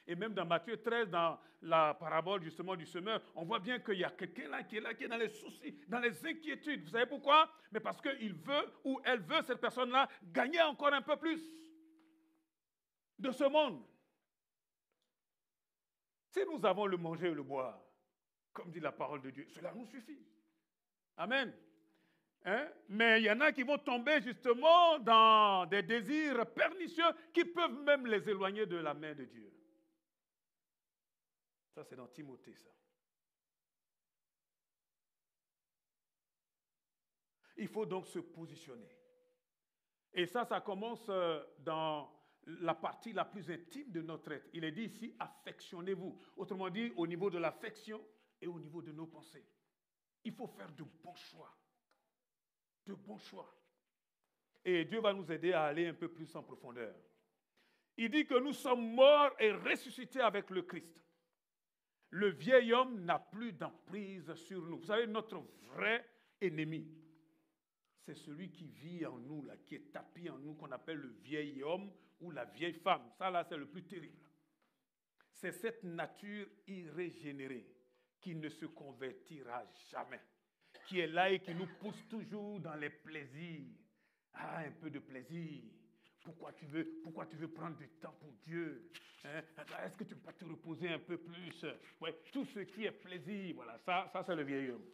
Et même dans Matthieu 13, dans la parabole justement du semeur, on voit bien qu'il y a quelqu'un là qui est dans les soucis, dans les inquiétudes. Vous savez pourquoi? Mais parce qu'il veut ou elle veut, cette personne-là, gagner encore un peu plus de ce monde. Si nous avons le manger et le boire, comme dit la parole de Dieu, cela nous suffit. Amen. Hein? Mais il y en a qui vont tomber justement dans des désirs pernicieux qui peuvent même les éloigner de la main de Dieu. Ça, c'est dans Timothée, ça. Il faut donc se positionner. Et ça commence dans la partie la plus intime de notre être. Il est dit ici, affectionnez-vous. Autrement dit, au niveau de l'affection et au niveau de nos pensées. Il faut faire de bons choix. De bons choix. Et Dieu va nous aider à aller un peu plus en profondeur. Il dit que nous sommes morts et ressuscités avec le Christ. Le vieil homme n'a plus d'emprise sur nous. Vous savez, notre vrai ennemi, c'est celui qui vit en nous, là, qui est tapis en nous, qu'on appelle le vieil homme ou la vieille femme. Ça, là, c'est le plus terrible. C'est cette nature irrégénérée qui ne se convertira jamais, qui est là et qui nous pousse toujours dans les plaisirs. Ah, un peu de plaisir. Pourquoi tu veux prendre du temps pour Dieu? Hein? Est-ce que tu peux pas te reposer un peu plus? Ouais, tout ce qui est plaisir, voilà, ça c'est le vieil homme.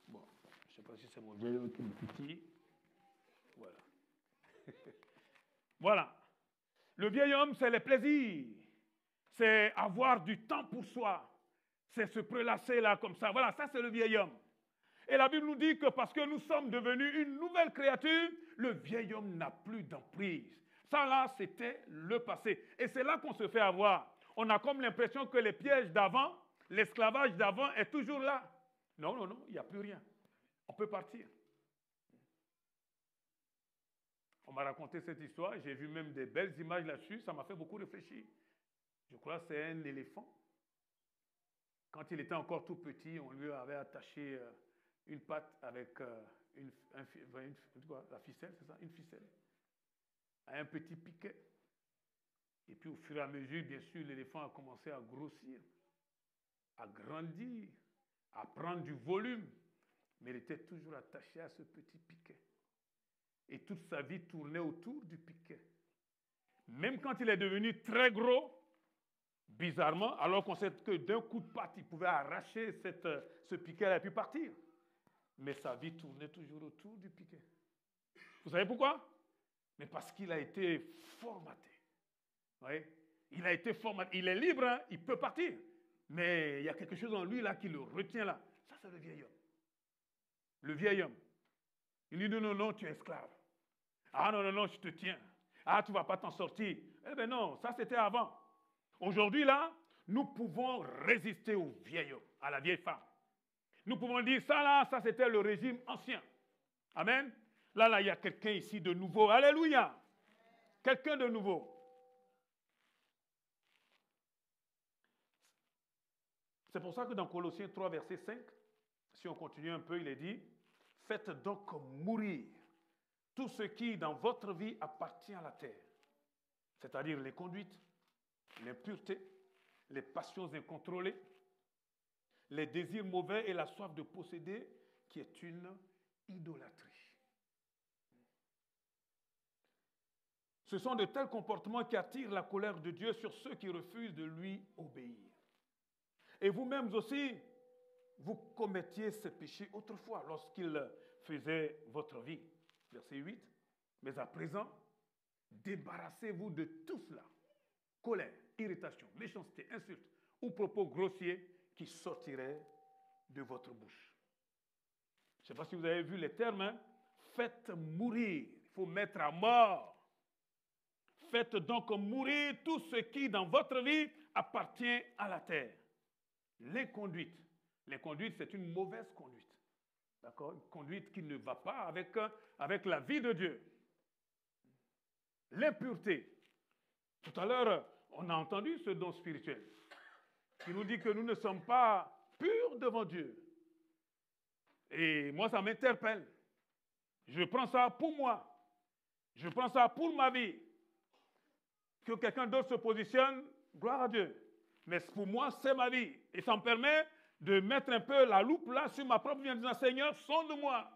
Bon, je ne sais pas si c'est mon vieil homme qui me titille. Voilà. Voilà. Le vieil homme, c'est les plaisirs. C'est avoir du temps pour soi. C'est se prélasser là comme ça. Voilà, ça c'est le vieil homme. Et la Bible nous dit que parce que nous sommes devenus une nouvelle créature, le vieil homme n'a plus d'emprise. Ça là, c'était le passé. Et c'est là qu'on se fait avoir. On a comme l'impression que les pièges d'avant, l'esclavage d'avant est toujours là. Non, non, non, il n'y a plus rien. On peut partir. On m'a raconté cette histoire, j'ai vu même des belles images là-dessus, ça m'a fait beaucoup réfléchir. Je crois que c'est un éléphant. Quand il était encore tout petit, on lui avait attaché une patte avec la ficelle, c'est ça? Une ficelle. À un petit piquet. Et puis au fur et à mesure, bien sûr, l'éléphant a commencé à grossir, à grandir, à prendre du volume. Mais il était toujours attaché à ce petit piquet. Et toute sa vie tournait autour du piquet. Même quand il est devenu très gros, bizarrement, alors qu'on sait que d'un coup de patte, il pouvait arracher ce piquet et puis partir. Mais sa vie tournait toujours autour du piquet. Vous savez pourquoi? Mais parce qu'il a été formaté. Vous voyez? Il a été formaté. Il est libre, hein? Il peut partir. Mais il y a quelque chose en lui là qui le retient là. Ça, c'est le vieil homme. Le vieil homme. Il dit non, non, non, tu es esclave. Ah non, non, non, je te tiens. Ah, tu ne vas pas t'en sortir. Eh bien non, ça c'était avant. Aujourd'hui là, nous pouvons résister au vieil homme, à la vieille femme. Nous pouvons dire ça là, ça c'était le régime ancien. Amen. Là, il y a quelqu'un ici de nouveau. Alléluia. Quelqu'un de nouveau. C'est pour ça que dans Colossiens 3, verset 5, si on continue un peu, il est dit, faites donc mourir tout ce qui, dans votre vie, appartient à la terre. C'est-à-dire les conduites, l'impureté, les passions incontrôlées, les désirs mauvais et la soif de posséder, qui est une idolâtrie. Ce sont de tels comportements qui attirent la colère de Dieu sur ceux qui refusent de lui obéir. Et vous-mêmes aussi, vous commettiez ce péché autrefois lorsqu'il faisait votre vie. Verset 8. Mais à présent, débarrassez-vous de tout cela. Colère, irritation, méchanceté, insulte ou propos grossiers qui sortiraient de votre bouche. Je ne sais pas si vous avez vu les termes. Hein? Faites mourir. Il faut mettre à mort. Faites donc mourir tout ce qui, dans votre vie, appartient à la terre. L'inconduite. L'inconduite, c'est une mauvaise conduite. D'accord? Une conduite qui ne va pas avec la vie de Dieu. L'impureté. Tout à l'heure, on a entendu ce don spirituel qui nous dit que nous ne sommes pas purs devant Dieu. Et moi, ça m'interpelle. Je prends ça pour moi. Je prends ça pour ma vie. Que quelqu'un d'autre se positionne, gloire à Dieu. Mais pour moi, c'est ma vie. Et ça me permet de mettre un peu la loupe là sur ma propre vie en disant, Seigneur, sonde-moi.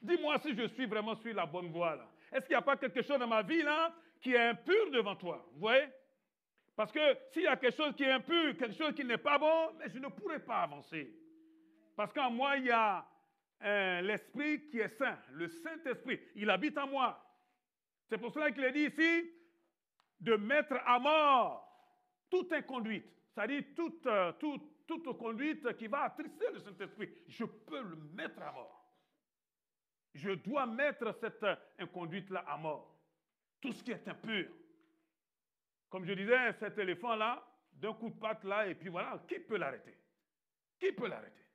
Dis-moi si je suis vraiment sur la bonne voie là. Est-ce qu'il n'y a pas quelque chose dans ma vie là qui est impur devant toi? Vous voyez? Parce que s'il y a quelque chose qui est impur, quelque chose qui n'est pas bon, mais je ne pourrai pas avancer. Parce qu'en moi, il y a l'Esprit qui est saint, le Saint-Esprit. Il habite en moi. C'est pour cela qu'il est dit ici de mettre à mort toute inconduite. C'est-à-dire toute conduite qui va attrister le Saint-Esprit. Je peux le mettre à mort. Je dois mettre cette inconduite-là à mort. Tout ce qui est impur. Comme je disais, cet éléphant-là, d'un coup de patte là, et puis voilà, qui peut l'arrêter? Qui peut l'arrêter?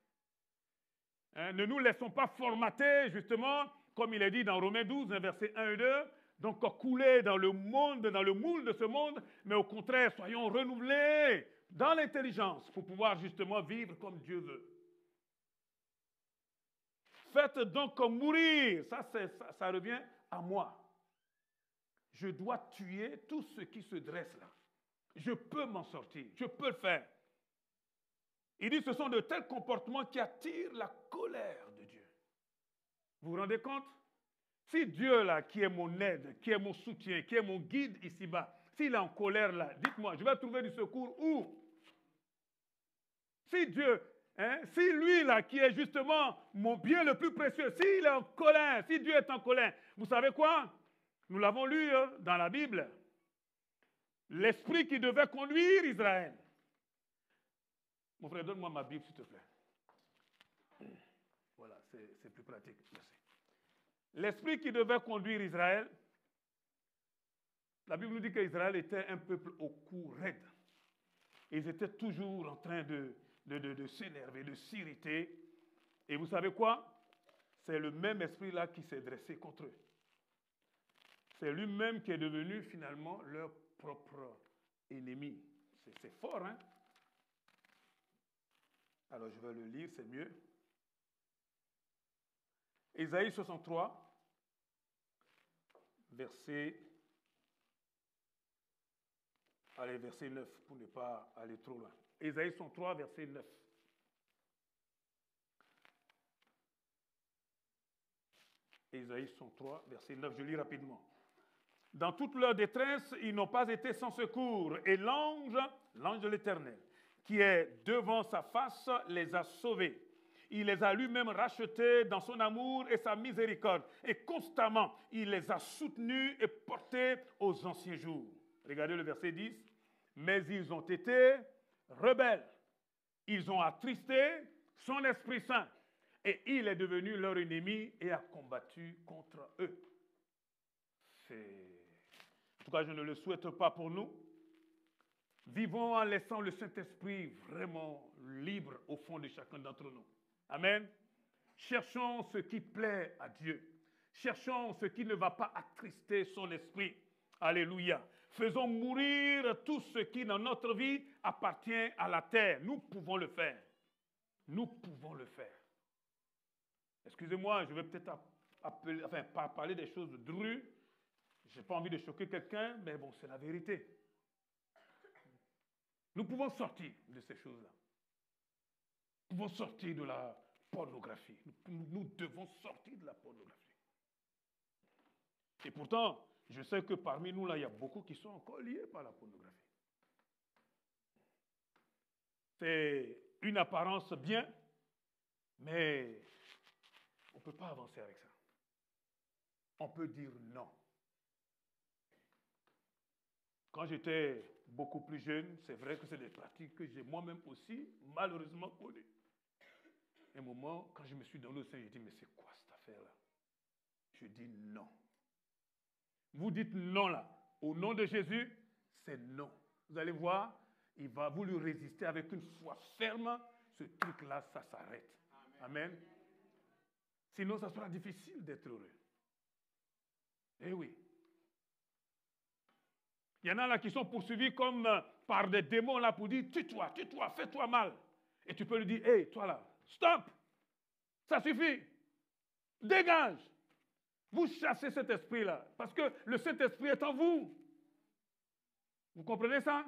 Hein, ne nous laissons pas formater, justement, comme il est dit dans Romains 12, versets 1 et 2, donc couler dans le monde, dans le moule de ce monde, mais au contraire, soyons renouvelés dans l'intelligence pour pouvoir justement vivre comme Dieu veut. Faites donc mourir, ça revient à moi. Je dois tuer tout ce qui se dresse là. Je peux m'en sortir, je peux le faire. Il dit ce sont de tels comportements qui attirent la colère de Dieu. Vous vous rendez compte? Si Dieu là, qui est mon aide, qui est mon soutien, qui est mon guide ici-bas, s'il est en colère là, dites-moi, je vais trouver du secours où? Si Dieu, si lui là, qui est justement mon bien le plus précieux, s'il est en colère, si Dieu est en colère, vous savez quoi? Nous l'avons lu dans la Bible. L'esprit qui devait conduire Israël. Mon frère, donne-moi ma Bible, s'il te plaît. Voilà, c'est plus pratique. Merci. L'esprit qui devait conduire Israël, la Bible nous dit qu'Israël était un peuple au cou raide. Ils étaient toujours en train de s'énerver, de s'irriter. Et vous savez quoi? C'est le même esprit-là qui s'est dressé contre eux. C'est lui-même qui est devenu finalement leur propre ennemi. C'est fort, hein? Alors je vais le lire, c'est mieux. Ésaïe 63, verset 9, pour ne pas aller trop loin. Ésaïe 63, verset 9. Ésaïe 63, verset 9, je lis rapidement. Dans toute leur détresse, ils n'ont pas été sans secours, et l'ange de l'Éternel, qui est devant sa face, les a sauvés. Il les a lui-même rachetés dans son amour et sa miséricorde. Et constamment, il les a soutenus et portés aux anciens jours. Regardez le verset 10. Mais ils ont été rebelles. Ils ont attristé son Esprit Saint. Et il est devenu leur ennemi et a combattu contre eux. En tout cas, je ne le souhaite pas pour nous. Vivons en laissant le Saint-Esprit vraiment libre au fond de chacun d'entre nous. Amen. Cherchons ce qui plaît à Dieu. Cherchons ce qui ne va pas attrister son esprit. Alléluia. Faisons mourir tout ce qui dans notre vie appartient à la terre. Nous pouvons le faire. Nous pouvons le faire. Excusez-moi, je vais peut-être pas parler des choses drues. Je n'ai pas envie de choquer quelqu'un, mais bon, c'est la vérité. Nous pouvons sortir de ces choses-là. Nous pouvons sortir de la pornographie. Nous devons sortir de la pornographie. Et pourtant, je sais que parmi nous, là, il y a beaucoup qui sont encore liés par la pornographie. C'est une apparence bien, Mais on ne peut pas avancer avec ça. On peut dire non. Quand j'étais beaucoup plus jeune, c'est vrai que c'est des pratiques que j'ai moi-même aussi malheureusement connues. Un moment, quand je me suis donné au Seigneur, j'ai dit, mais c'est quoi cette affaire-là? Je dis non. Vous dites non là. Au nom de Jésus, c'est non. Vous allez voir, vous lui résister avec une foi ferme. Ce truc-là, ça s'arrête. Amen. Sinon, ça sera difficile d'être heureux. Eh oui. Il y en a là qui sont poursuivis comme par des démons là pour dire, tue-toi, fais-toi mal. Et tu peux lui dire, hé, toi là, stop, ça suffit, dégage. Vous chassez cet esprit-là, parce que le Saint-Esprit est en vous. Vous comprenez ça?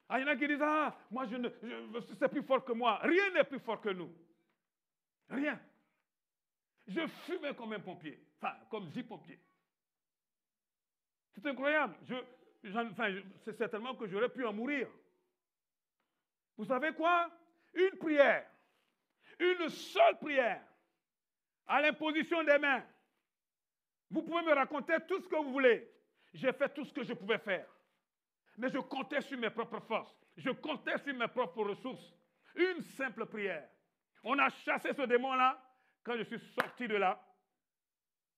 Ah, il y en a qui disent, ah, moi, c'est plus fort que moi. Rien n'est plus fort que nous. Rien. Je fumais comme un pompier, enfin, comme 10 pompiers. C'est incroyable. C'est certainement que j'aurais pu en mourir. Vous savez quoi? Une prière, une seule prière, à l'imposition des mains. Vous pouvez me raconter tout ce que vous voulez. J'ai fait tout ce que je pouvais faire. Mais je comptais sur mes propres forces. Je comptais sur mes propres ressources. Une simple prière. On a chassé ce démon-là quand je suis sorti de là.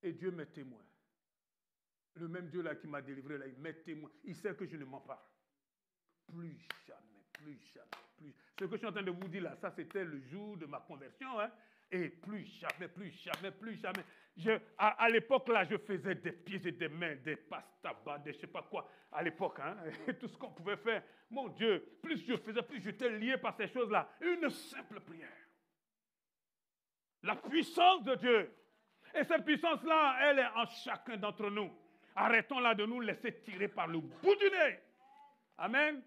Et Dieu m'est témoin. Le même Dieu là qui m'a délivré, là, il m'est témoin. Il sait que je ne mens pas. Plus jamais, plus jamais, plus. Ce que je suis en train de vous dire là, ça c'était le jour de ma conversion. Hein? Et plus jamais, plus jamais, plus jamais. À l'époque là, je faisais des pieds et des mains, des passes tabac, des je ne sais pas quoi. À l'époque, hein, et tout ce qu'on pouvait faire. Mon Dieu, plus je faisais, plus j'étais lié par ces choses-là. Une simple prière. La puissance de Dieu. Et cette puissance-là, elle est en chacun d'entre nous. Arrêtons là de nous laisser tirer par le bout du nez. Amen.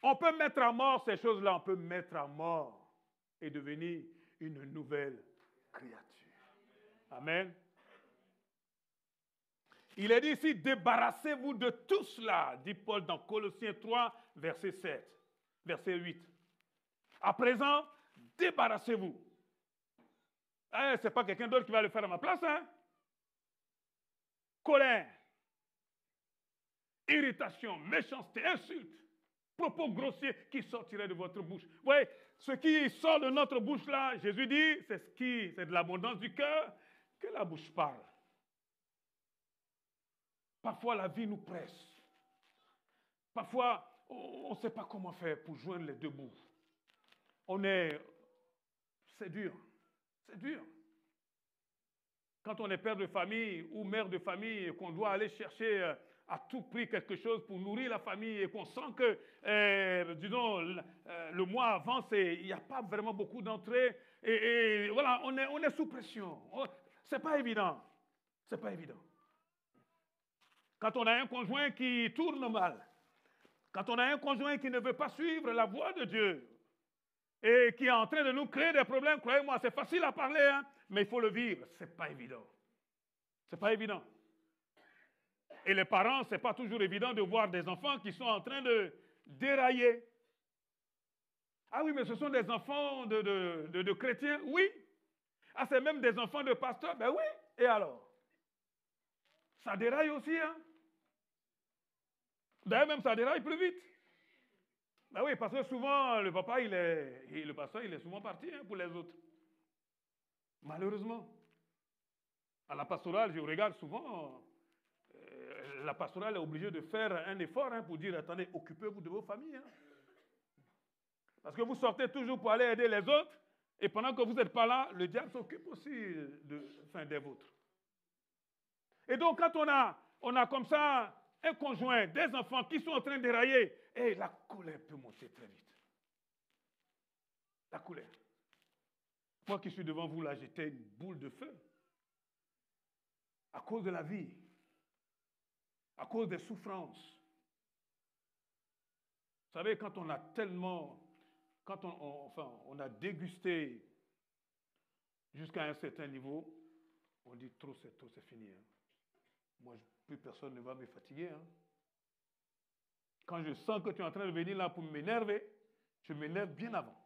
On peut mettre à mort ces choses-là, on peut mettre à mort et devenir une nouvelle créature. Amen. Il est dit ici, débarrassez-vous de tout cela, dit Paul dans Colossiens 3, verset 7, verset 8. À présent, débarrassez-vous. Ce n'est pas quelqu'un d'autre qui va le faire à ma place, hein? Colère, irritation, méchanceté, insulte, propos grossiers qui sortiraient de votre bouche. Vous voyez, ce qui sort de notre bouche là, Jésus dit, c'est de l'abondance du cœur que la bouche parle. Parfois la vie nous presse. Parfois on ne sait pas comment faire pour joindre les deux bouts. C'est dur, c'est dur. Quand on est père de famille ou mère de famille et qu'on doit aller chercher à tout prix quelque chose pour nourrir la famille et qu'on sent que, disons, le mois avance et il n'y a pas vraiment beaucoup d'entrées et voilà, on est sous pression. C'est pas évident. C'est pas évident. Quand on a un conjoint qui tourne mal, quand on a un conjoint qui ne veut pas suivre la voie de Dieu et qui est en train de nous créer des problèmes, croyez-moi, c'est facile à parler, hein, mais il faut le vivre. C'est pas évident. C'est pas évident. Et les parents, c'est pas toujours évident de voir des enfants qui sont en train de dérailler. Ah oui, mais ce sont des enfants de chrétiens? Oui. Ah, c'est même des enfants de pasteurs? Ben oui. Et alors? Ça déraille aussi, hein? D'ailleurs, même ça déraille plus vite. Ben oui, parce que souvent, le pasteur, il est souvent parti, hein, pour les autres. Malheureusement. À la pastorale, je regarde souvent, la pastorale est obligée de faire un effort, hein, pour dire, attendez, occupez-vous de vos familles. Hein. Parce que vous sortez toujours pour aller aider les autres, et pendant que vous n'êtes pas là, le diable s'occupe aussi des vôtres. Et donc, quand on a comme ça un conjoint, des enfants qui sont en train de dérailler, et la colère peut monter très vite. La colère. Moi qui suis devant vous là, j'étais une boule de feu. À cause de la vie. À cause des souffrances. Vous savez, quand on a tellement, quand on a dégusté jusqu'à un certain niveau, on dit trop, c'est fini. Hein. Moi, plus personne ne va me fatiguer. Hein. Quand je sens que tu es en train de venir là pour m'énerver, je m'énerve bien avant.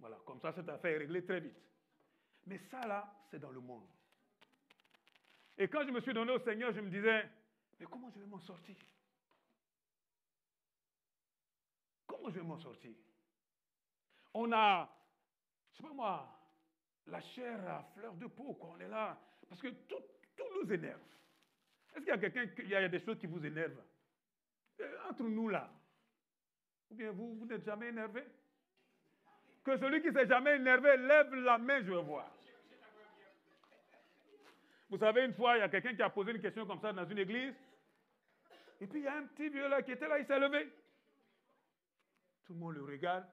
Voilà, comme ça, cette affaire est réglée très vite. Mais ça, là, c'est dans le monde. Et quand je me suis donné au Seigneur, je me disais, mais comment je vais m'en sortir? Comment je vais m'en sortir? On a, je sais pas moi, la chair à fleur de peau, quand on est là, parce que tout nous énerve. Est-ce qu'il y a quelqu'un, il y a des choses qui vous énervent? Entre nous là, ou bien vous n'êtes jamais énervé? Que celui qui ne s'est jamais énervé lève la main, je veux voir. Vous savez, une fois, il y a quelqu'un qui a posé une question comme ça dans une église, et puis il y a un petit vieux là qui était là, il s'est levé. Tout le monde le regarde.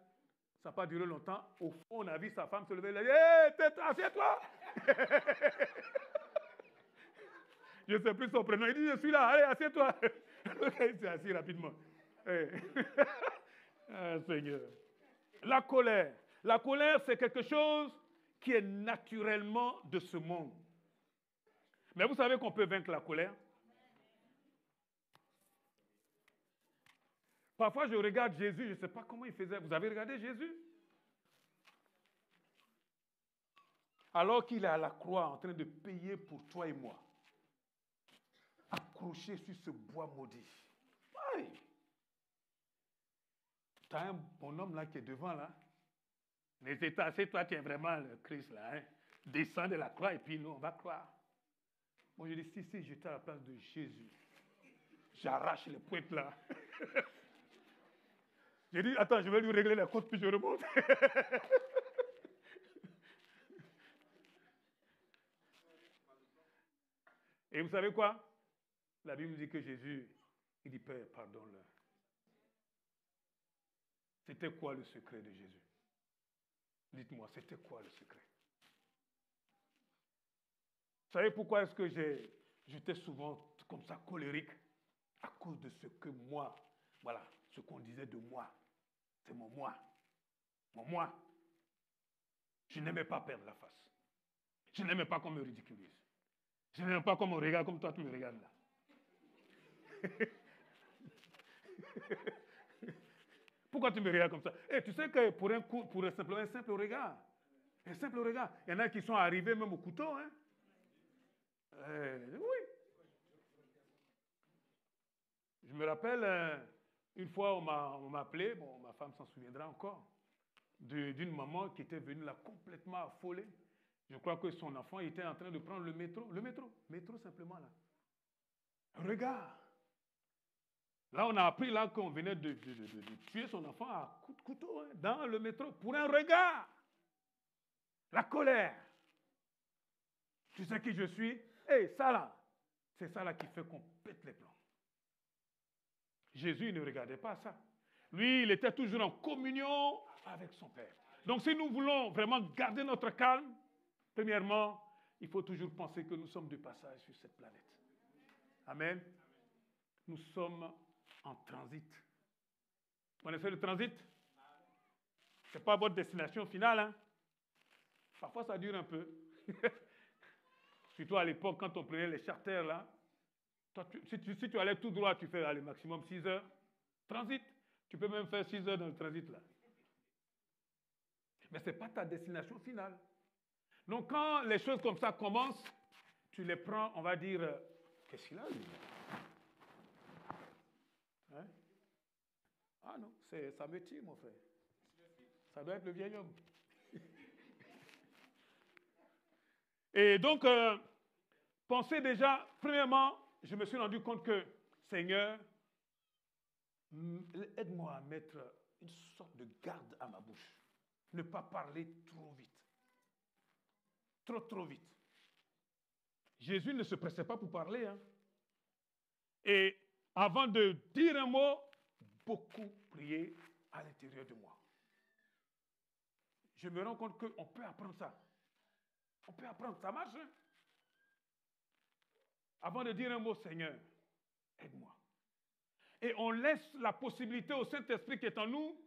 Ça n'a pas duré longtemps. Au fond, on a vu sa femme se lever. Elle a dit, hé, assieds-toi. Je ne sais plus son prénom. Il dit, je suis là, allez, assieds-toi. Il s'est assis rapidement. Ah, Seigneur. La colère. La colère, c'est quelque chose qui est naturellement de ce monde. Mais vous savez qu'on peut vaincre la colère? Parfois, je regarde Jésus, je ne sais pas comment il faisait. Vous avez regardé Jésus? Alors qu'il est à la croix en train de payer pour toi et moi. Accroché sur ce bois maudit. Oui. Tu as un bonhomme là qui est devant là. N'hésite pas, c'est toi qui es vraiment le Christ là. Hein? Descends de la croix et puis nous, on va croire. Moi, je dis, si j'étais à la place de Jésus, j'arrache les pointes là. J'ai dit, attends, je vais lui régler la compte, puis je remonte. Et vous savez quoi? La Bible dit que Jésus, il dit, Père, pardonne-leur. C'était quoi le secret de Jésus? Dites-moi, c'était quoi le secret? Vous savez pourquoi est-ce que j'étais souvent comme ça colérique? À cause de ce que moi, voilà, ce qu'on disait de moi. C'est mon moi. Mon moi. Je n'aimais pas perdre la face. Je n'aimais pas qu'on me ridiculise. Je n'aimais pas qu'on me regarde comme toi tu me regardes là. Pourquoi tu me regardes comme ça? Et tu sais que pour simplement un simple regard, il y en a qui sont arrivés même au couteau. Hein? Oui. Je me rappelle, une fois on m'a appelé, bon, ma femme s'en souviendra encore, d'une maman qui était venue là complètement affolée. Je crois que son enfant était en train de prendre le métro simplement là. Regarde. Là, on a appris là qu'on venait de tuer son enfant à coup de couteau hein, dans le métro pour un regard. La colère. Tu sais qui je suis? Hey, ça là, c'est ça là qui fait qu'on pète les plombs. Jésus ne regardait pas ça. Lui, il était toujours en communion avec son Père. Donc, si nous voulons vraiment garder notre calme, premièrement, il faut toujours penser que nous sommes de passage sur cette planète. Amen. Nous sommes en transit. Vous connaissez le transit? Ce n'est pas votre destination finale. Hein? Parfois, ça dure un peu. Surtout à l'époque, quand on prenait les charters, là. Toi, si tu allais tout droit, tu fais aller maximum 6 heures. Transit. Tu peux même faire 6 heures dans le transit, là. Mais ce n'est pas ta destination finale. Donc, quand les choses comme ça commencent, tu les prends, on va dire, qu'est-ce qu'il a, lui? Hein? Ah non, ça me tire, mon frère. Ça doit être le vieil homme. Et donc, pensez déjà, premièrement, je me suis rendu compte que, Seigneur, aide-moi à mettre une sorte de garde à ma bouche. Ne pas parler trop vite. Trop vite. Jésus ne se pressait pas pour parler. Hein. Et avant de dire un mot, beaucoup prier à l'intérieur de moi. Je me rends compte qu'on peut apprendre ça. On peut apprendre, ça marche. Hein? Avant de dire un mot, Seigneur, aide-moi. Et on laisse la possibilité au Saint-Esprit qui est en nous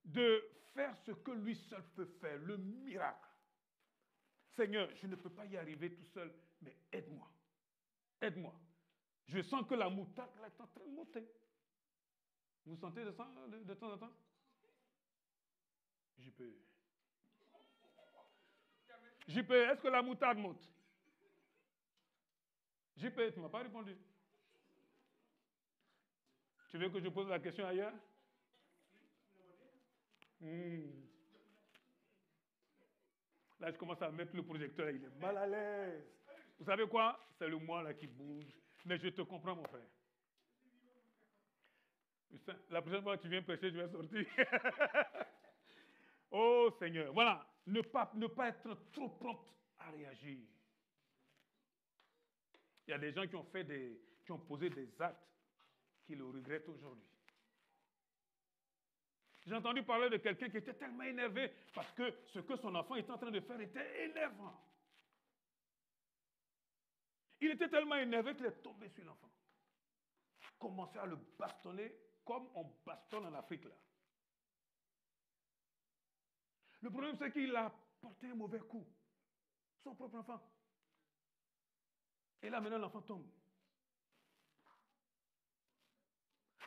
de faire ce que lui seul peut faire, le miracle. Seigneur, je ne peux pas y arriver tout seul, mais aide-moi. Aide-moi. Je sens que la moutarde là, est en train de monter. Vous sentez de temps en temps? Je peux JP, est-ce que la moutarde monte? JP, tu ne m'as pas répondu. Tu veux que je pose la question ailleurs? Là, je commence à mettre le projecteur, il est mal à l'aise. Vous savez quoi? C'est le moi là qui bouge. Mais je te comprends, mon frère. La prochaine fois que tu viens prêcher, je vais sortir. Oh Seigneur. Voilà. Ne pas être trop prompt à réagir. Il y a des gens qui ont posé des actes qui le regrettent aujourd'hui. J'ai entendu parler de quelqu'un qui était tellement énervé parce que ce que son enfant était en train de faire était énervant. Il était tellement énervé qu'il est tombé sur l'enfant. Commençait à le bastonner comme on bastonne en Afrique là. Le problème c'est qu'il a porté un mauvais coup. Son propre enfant. Et là maintenant l'enfant tombe.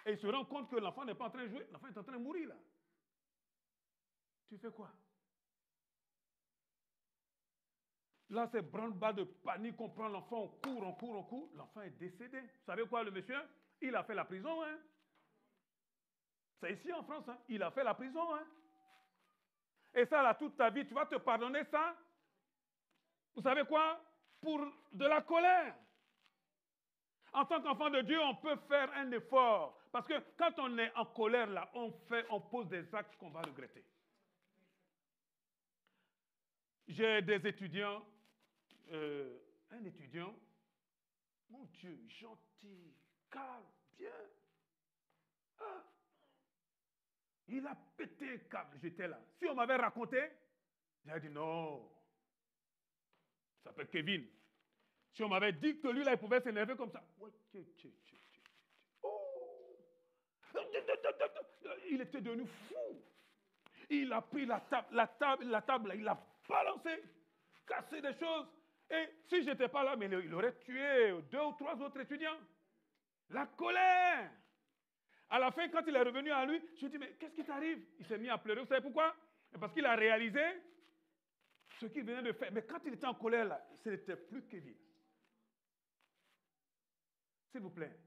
Et il se rend compte que l'enfant n'est pas en train de jouer, l'enfant est en train de mourir là. Tu fais quoi? Là, c'est branle-bas de panique, on prend l'enfant, on court. L'enfant est décédé. Vous savez quoi, le monsieur? Il a fait la prison, hein? C'est ici en France, hein? Il a fait la prison, hein? Et ça, là, toute ta vie, tu vas te pardonner ça? Vous savez quoi? Pour de la colère. En tant qu'enfant de Dieu, on peut faire un effort. Parce que quand on est en colère, là, on pose des actes qu'on va regretter. J'ai des étudiants, un étudiant, mon Dieu, gentil, calme, bien. Ah, il a pété un câble, j'étais là. Si on m'avait raconté, j'aurais dit non. Il s'appelle Kevin. Si on m'avait dit que lui, là, il pouvait s'énerver comme ça. Oh. Il était devenu fou. Il a pris la table, il a balancé, cassé des choses. Et si je n'étais pas là, mais il aurait tué 2 ou 3 autres étudiants. La colère. À la fin, quand il est revenu à lui, je lui ai dit, mais qu'est-ce qui t'arrive? Il s'est mis à pleurer. Vous savez pourquoi? Parce qu'il a réalisé ce qu'il venait de faire. Mais quand il était en colère, là, ce n'était plus Kevin. S'il vous plaît,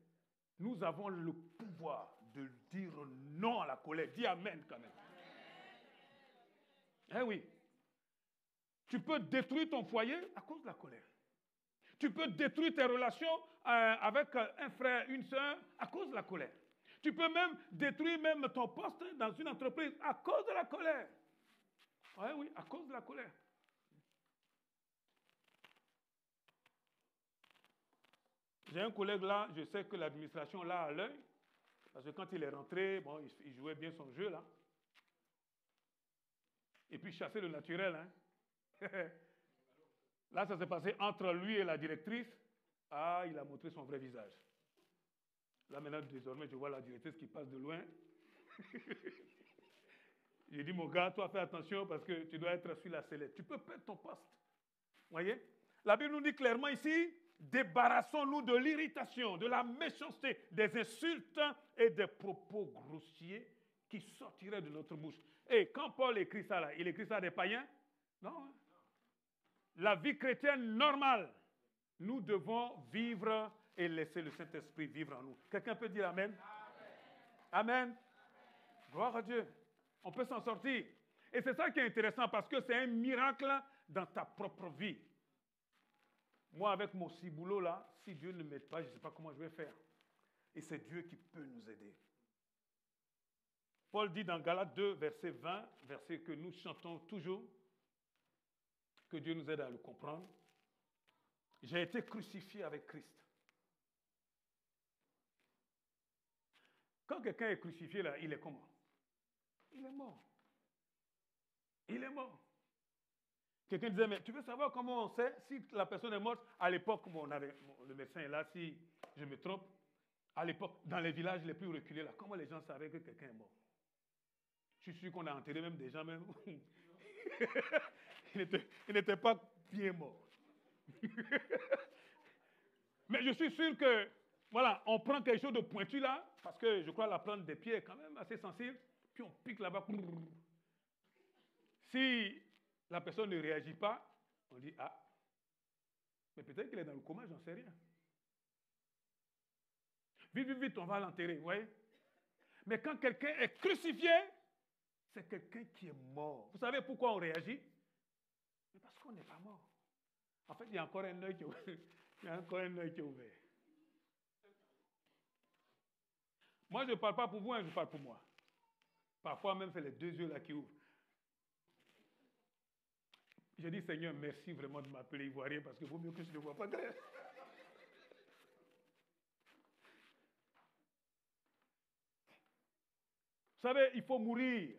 nous avons le pouvoir de dire non à la colère. Dis amen quand même. Eh oui. Tu peux détruire ton foyer à cause de la colère. Tu peux détruire tes relations avec un frère, une soeur à cause de la colère. Tu peux même détruire même ton poste dans une entreprise à cause de la colère. Oui, à cause de la colère. J'ai un collègue là, je sais que l'administration l'a à l'œil, parce que quand il est rentré, bon, il jouait bien son jeu là. Et puis chasser le naturel, hein. Là, ça s'est passé entre lui et la directrice. Ah, il a montré son vrai visage. Là, maintenant, désormais, je vois la directrice qui passe de loin. J'ai dit, mon gars, toi, fais attention parce que tu dois être sur la sellette. Tu peux perdre ton poste. Vous voyez? La Bible nous dit clairement ici, débarrassons-nous de l'irritation, de la méchanceté, des insultes et des propos grossiers qui sortiraient de notre bouche. Et quand Paul écrit ça, là, il écrit ça à des païens? Non. La vie chrétienne normale, nous devons vivre et laisser le Saint-Esprit vivre en nous. Quelqu'un peut dire Amen? Amen. Amen. Gloire à Dieu. On peut s'en sortir. Et c'est ça qui est intéressant parce que c'est un miracle dans ta propre vie. Moi, avec mon ciboulot là, si Dieu ne m'aide pas, je ne sais pas comment je vais faire. Et c'est Dieu qui peut nous aider. Paul dit dans Galates 2, verset 20, verset que nous chantons toujours, que Dieu nous aide à le comprendre. J'ai été crucifié avec Christ. Quand quelqu'un est crucifié là, il est comment? Il est mort. Il est mort. Quelqu'un disait, mais tu veux savoir comment on sait si la personne est morte? À l'époque, le médecin est là, si je me trompe, à l'époque, dans les villages les plus reculés, là, comment les gens savaient que quelqu'un est mort? Je suis sûr qu'on a enterré même des gens, même. Il n'était pas bien mort. Mais je suis sûr que, voilà, on prend quelque chose de pointu là, parce que je crois la plante des pieds est quand même assez sensible, puis on pique là-bas. Si la personne ne réagit pas, On dit, ah, mais peut-être qu'il est dans le coma, j'en sais rien. Vite, vite, vite, on va l'enterrer, vous voyez? Mais quand quelqu'un est crucifié, c'est quelqu'un qui est mort. Vous savez pourquoi on réagit? Mais parce qu'on n'est pas mort. En fait, il y a encore un œil qui est ouvert. Il y a encore un œil qui est ouvert. Moi, je ne parle pas pour vous, hein, je parle pour moi. Parfois même, c'est les deux yeux là qui ouvrent. Je dis, Seigneur, merci vraiment de m'appeler Ivoirien parce que vaut mieux que je ne vois pas clair. Vous savez, il faut mourir.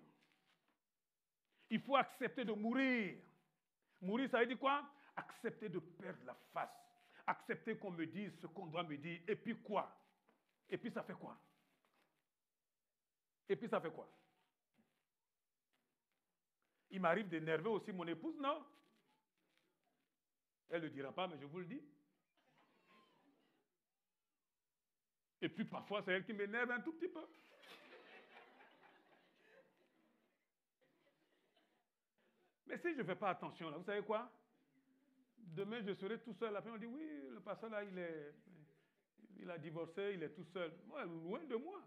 Il faut accepter de mourir. Mourir, ça veut dire quoi? Accepter de perdre la face. Accepter qu'on me dise ce qu'on doit me dire. Et puis quoi? Et puis ça fait quoi? Et puis ça fait quoi? Il m'arrive d'énerver aussi mon épouse, non? Elle ne le dira pas, mais je vous le dis. Et puis parfois, c'est elle qui m'énerve un tout petit peu. Mais si je ne fais pas attention, là, vous savez quoi? Demain, je serai tout seul. Après, on dit, oui, le pasteur, là, il a divorcé, il est tout seul. Ouais, loin de moi.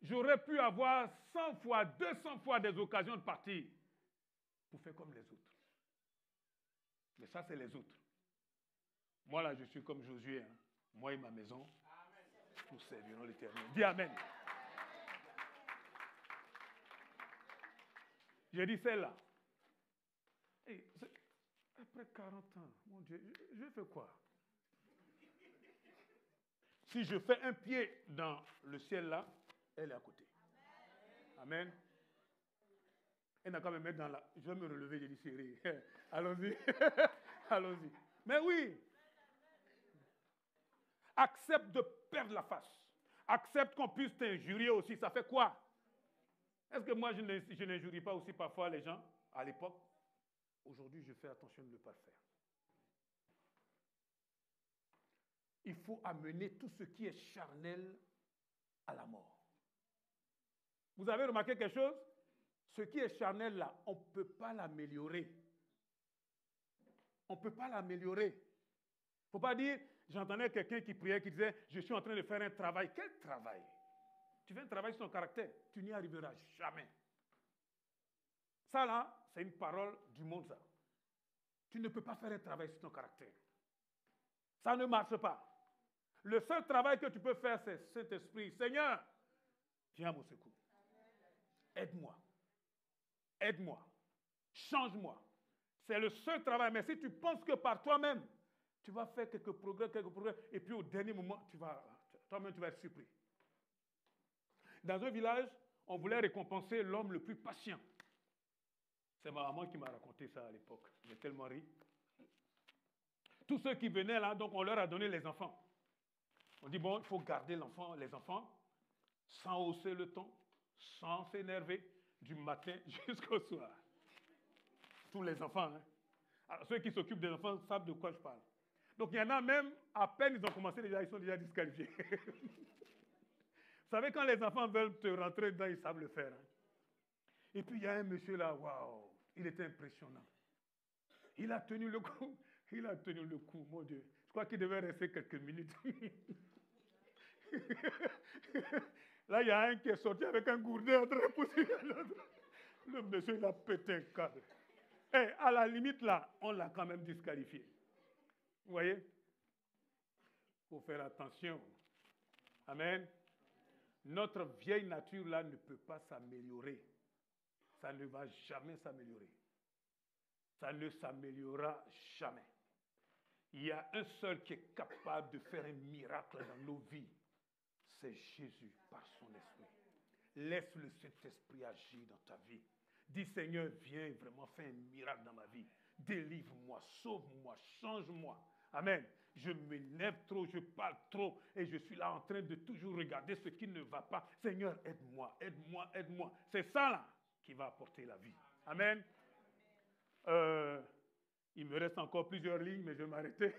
J'aurais pu avoir 100 fois, 200 fois des occasions de partir pour faire comme les autres. Mais ça, c'est les autres. Moi, là, je suis comme Josué. Hein. Moi et ma maison, nous servirons l'Éternel. Dis Amen. J'ai dit celle-là. Hey, après 40 ans, mon Dieu, je fais quoi? Si je fais un pied dans le ciel là, elle est à côté. Amen. Elle n'a qu'à me mettre dans la... Je vais me relever, j'ai dit chérie. Allons-y. Allons-y. Mais oui. Accepte de perdre la face. Accepte qu'on puisse t'injurier aussi. Ça fait quoi? Est-ce que moi, je n'injurie pas aussi parfois les gens à l'époque? Aujourd'hui, je fais attention de ne pas le faire. Il faut amener tout ce qui est charnel à la mort. Vous avez remarqué quelque chose? Ce qui est charnel là, on ne peut pas l'améliorer. On ne peut pas l'améliorer. Il ne faut pas dire, j'entendais quelqu'un qui priait, qui disait, je suis en train de faire un travail. Quel travail? Tu fais un travail sur ton caractère, tu n'y arriveras jamais. Ça là, c'est une parole du monde ça. Tu ne peux pas faire un travail sur ton caractère. Ça ne marche pas. Le seul travail que tu peux faire, c'est Saint-Esprit. Seigneur, viens à mon secours. Aide-moi. Aide-moi. Change-moi. C'est le seul travail. Mais si tu penses que par toi-même, tu vas faire quelques progrès, et puis au dernier moment, toi-même, tu vas être surpris. Dans un village, on voulait récompenser l'homme le plus patient. C'est ma maman qui m'a raconté ça à l'époque. J'ai tellement ri. Tous ceux qui venaient là, donc on leur a donné les enfants. On dit, bon, il faut garder les enfants, sans hausser le ton, sans s'énerver, du matin jusqu'au soir. Tous les enfants. Hein. Alors, ceux qui s'occupent des enfants savent de quoi je parle. Donc il y en a même, à peine ils ont commencé, ils sont déjà disqualifiés. Vous savez, quand les enfants veulent te rentrer dedans, ils savent le faire. Hein. Et puis il y a un monsieur là, waouh, il était impressionnant. Il a tenu le coup. Il a tenu le coup, mon Dieu. Je crois qu'il devait rester quelques minutes. Là, il y a un qui est sorti avec un gourdet en train de pousser l'autre. Le monsieur, il a pété un cadre. Et à la limite, là, on l'a quand même disqualifié. Vous voyez? Il faut faire attention. Amen. Notre vieille nature, là, ne peut pas s'améliorer. Ça ne va jamais s'améliorer. Ça ne s'améliorera jamais. Il y a un seul qui est capable de faire un miracle dans nos vies. C'est Jésus par son esprit. Laisse le Saint-Esprit agir dans ta vie. Dis Seigneur, viens vraiment faire un miracle dans ma vie. Délivre-moi, sauve-moi, change-moi. Amen. Je m'énerve trop, je parle trop et je suis là en train de toujours regarder ce qui ne va pas. Seigneur, aide-moi, aide-moi, aide-moi. C'est ça là qui va apporter la vie. Amen. Il me reste encore plusieurs lignes, mais je vais m'arrêter.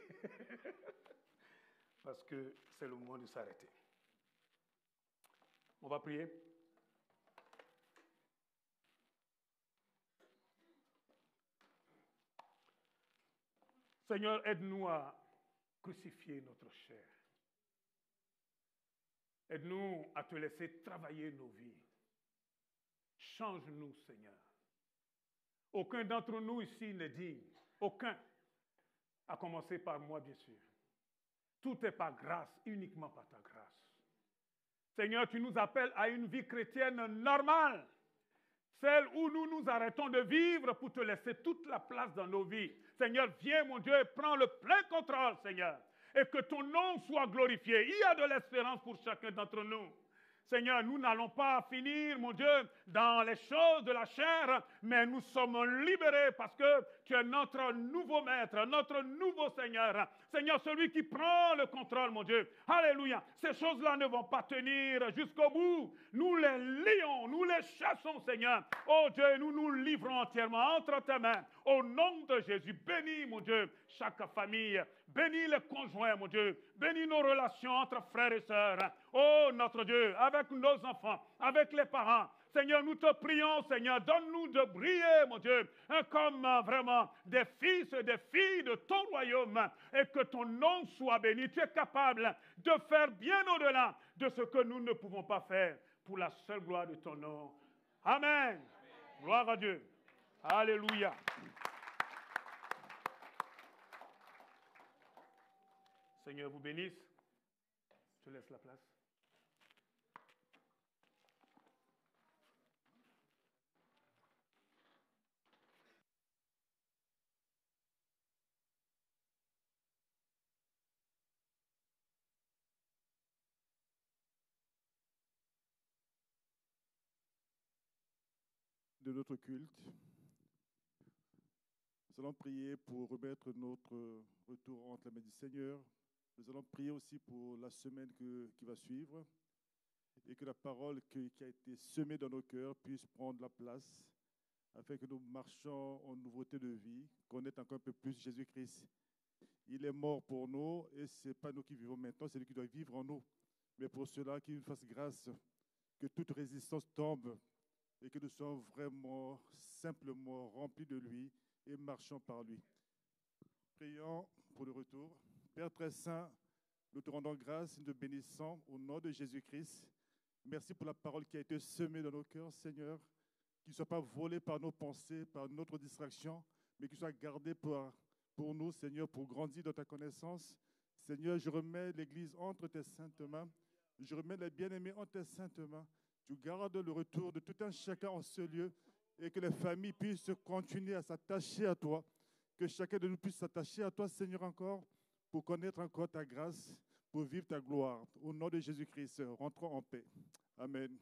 Parce que c'est le moment de s'arrêter. On va prier. Seigneur, aide-nous à crucifier notre chair. Aide-nous à te laisser travailler nos vies. Change-nous, Seigneur. Aucun d'entre nous ici n'est digne. Aucun. À commencer par moi, bien sûr. Tout est par grâce, uniquement par ta grâce. Seigneur, tu nous appelles à une vie chrétienne normale. Celle où nous nous arrêtons de vivre pour te laisser toute la place dans nos vies. Seigneur, viens, mon Dieu, et prends le plein contrôle, Seigneur. Et que ton nom soit glorifié. Il y a de l'espérance pour chacun d'entre nous. Seigneur, nous n'allons pas finir, mon Dieu, dans les choses de la chair, mais nous sommes libérés parce que tu es notre nouveau maître, notre nouveau Seigneur. Seigneur, celui qui prend le contrôle, mon Dieu. Alléluia. Ces choses-là ne vont pas tenir jusqu'au bout. Nous les lions, nous les chassons, Seigneur. Oh Dieu, nous nous livrons entièrement entre tes mains. Au nom de Jésus, bénis, mon Dieu, chaque famille. Bénis les conjoints, mon Dieu. Bénis nos relations entre frères et sœurs. Oh, notre Dieu, avec nos enfants, avec les parents. Seigneur, nous te prions, Seigneur, donne-nous de briller, mon Dieu, comme vraiment des fils et des filles de ton royaume, et que ton nom soit béni. Tu es capable de faire bien au-delà de ce que nous ne pouvons pas faire, pour la seule gloire de ton nom. Amen. Gloire à Dieu. Alléluia. Seigneur vous bénisse. Je laisse la place.
De notre culte. Nous allons prier pour remettre notre retour entre les mains du Seigneur. Nous allons prier aussi pour la semaine qui va suivre et que la parole qui a été semée dans nos cœurs puisse prendre la place afin que nous marchions en nouveauté de vie, connaître encore un peu plus Jésus-Christ. Il est mort pour nous et ce n'est pas nous qui vivons maintenant, c'est lui qui doit vivre en nous. Mais pour cela, qu'il nous fasse grâce, que toute résistance tombe et que nous soyons vraiment, simplement remplis de lui et marchons par lui. Prions pour le retour. Père très saint, nous te rendons grâce, nous te bénissons au nom de Jésus-Christ. Merci pour la parole qui a été semée dans nos cœurs, Seigneur, qui ne soit pas volée par nos pensées, par notre distraction, mais qui soit gardée pour nous, Seigneur, pour grandir dans ta connaissance. Seigneur, je remets l'Église entre tes saintes mains. Je remets les bien-aimés entre tes saintes mains. Tu gardes le retour de tout un chacun en ce lieu et que les familles puissent continuer à s'attacher à toi. Que chacun de nous puisse s'attacher à toi, Seigneur, encore, pour connaître encore ta grâce, pour vivre ta gloire. Au nom de Jésus-Christ, rentrons en paix. Amen.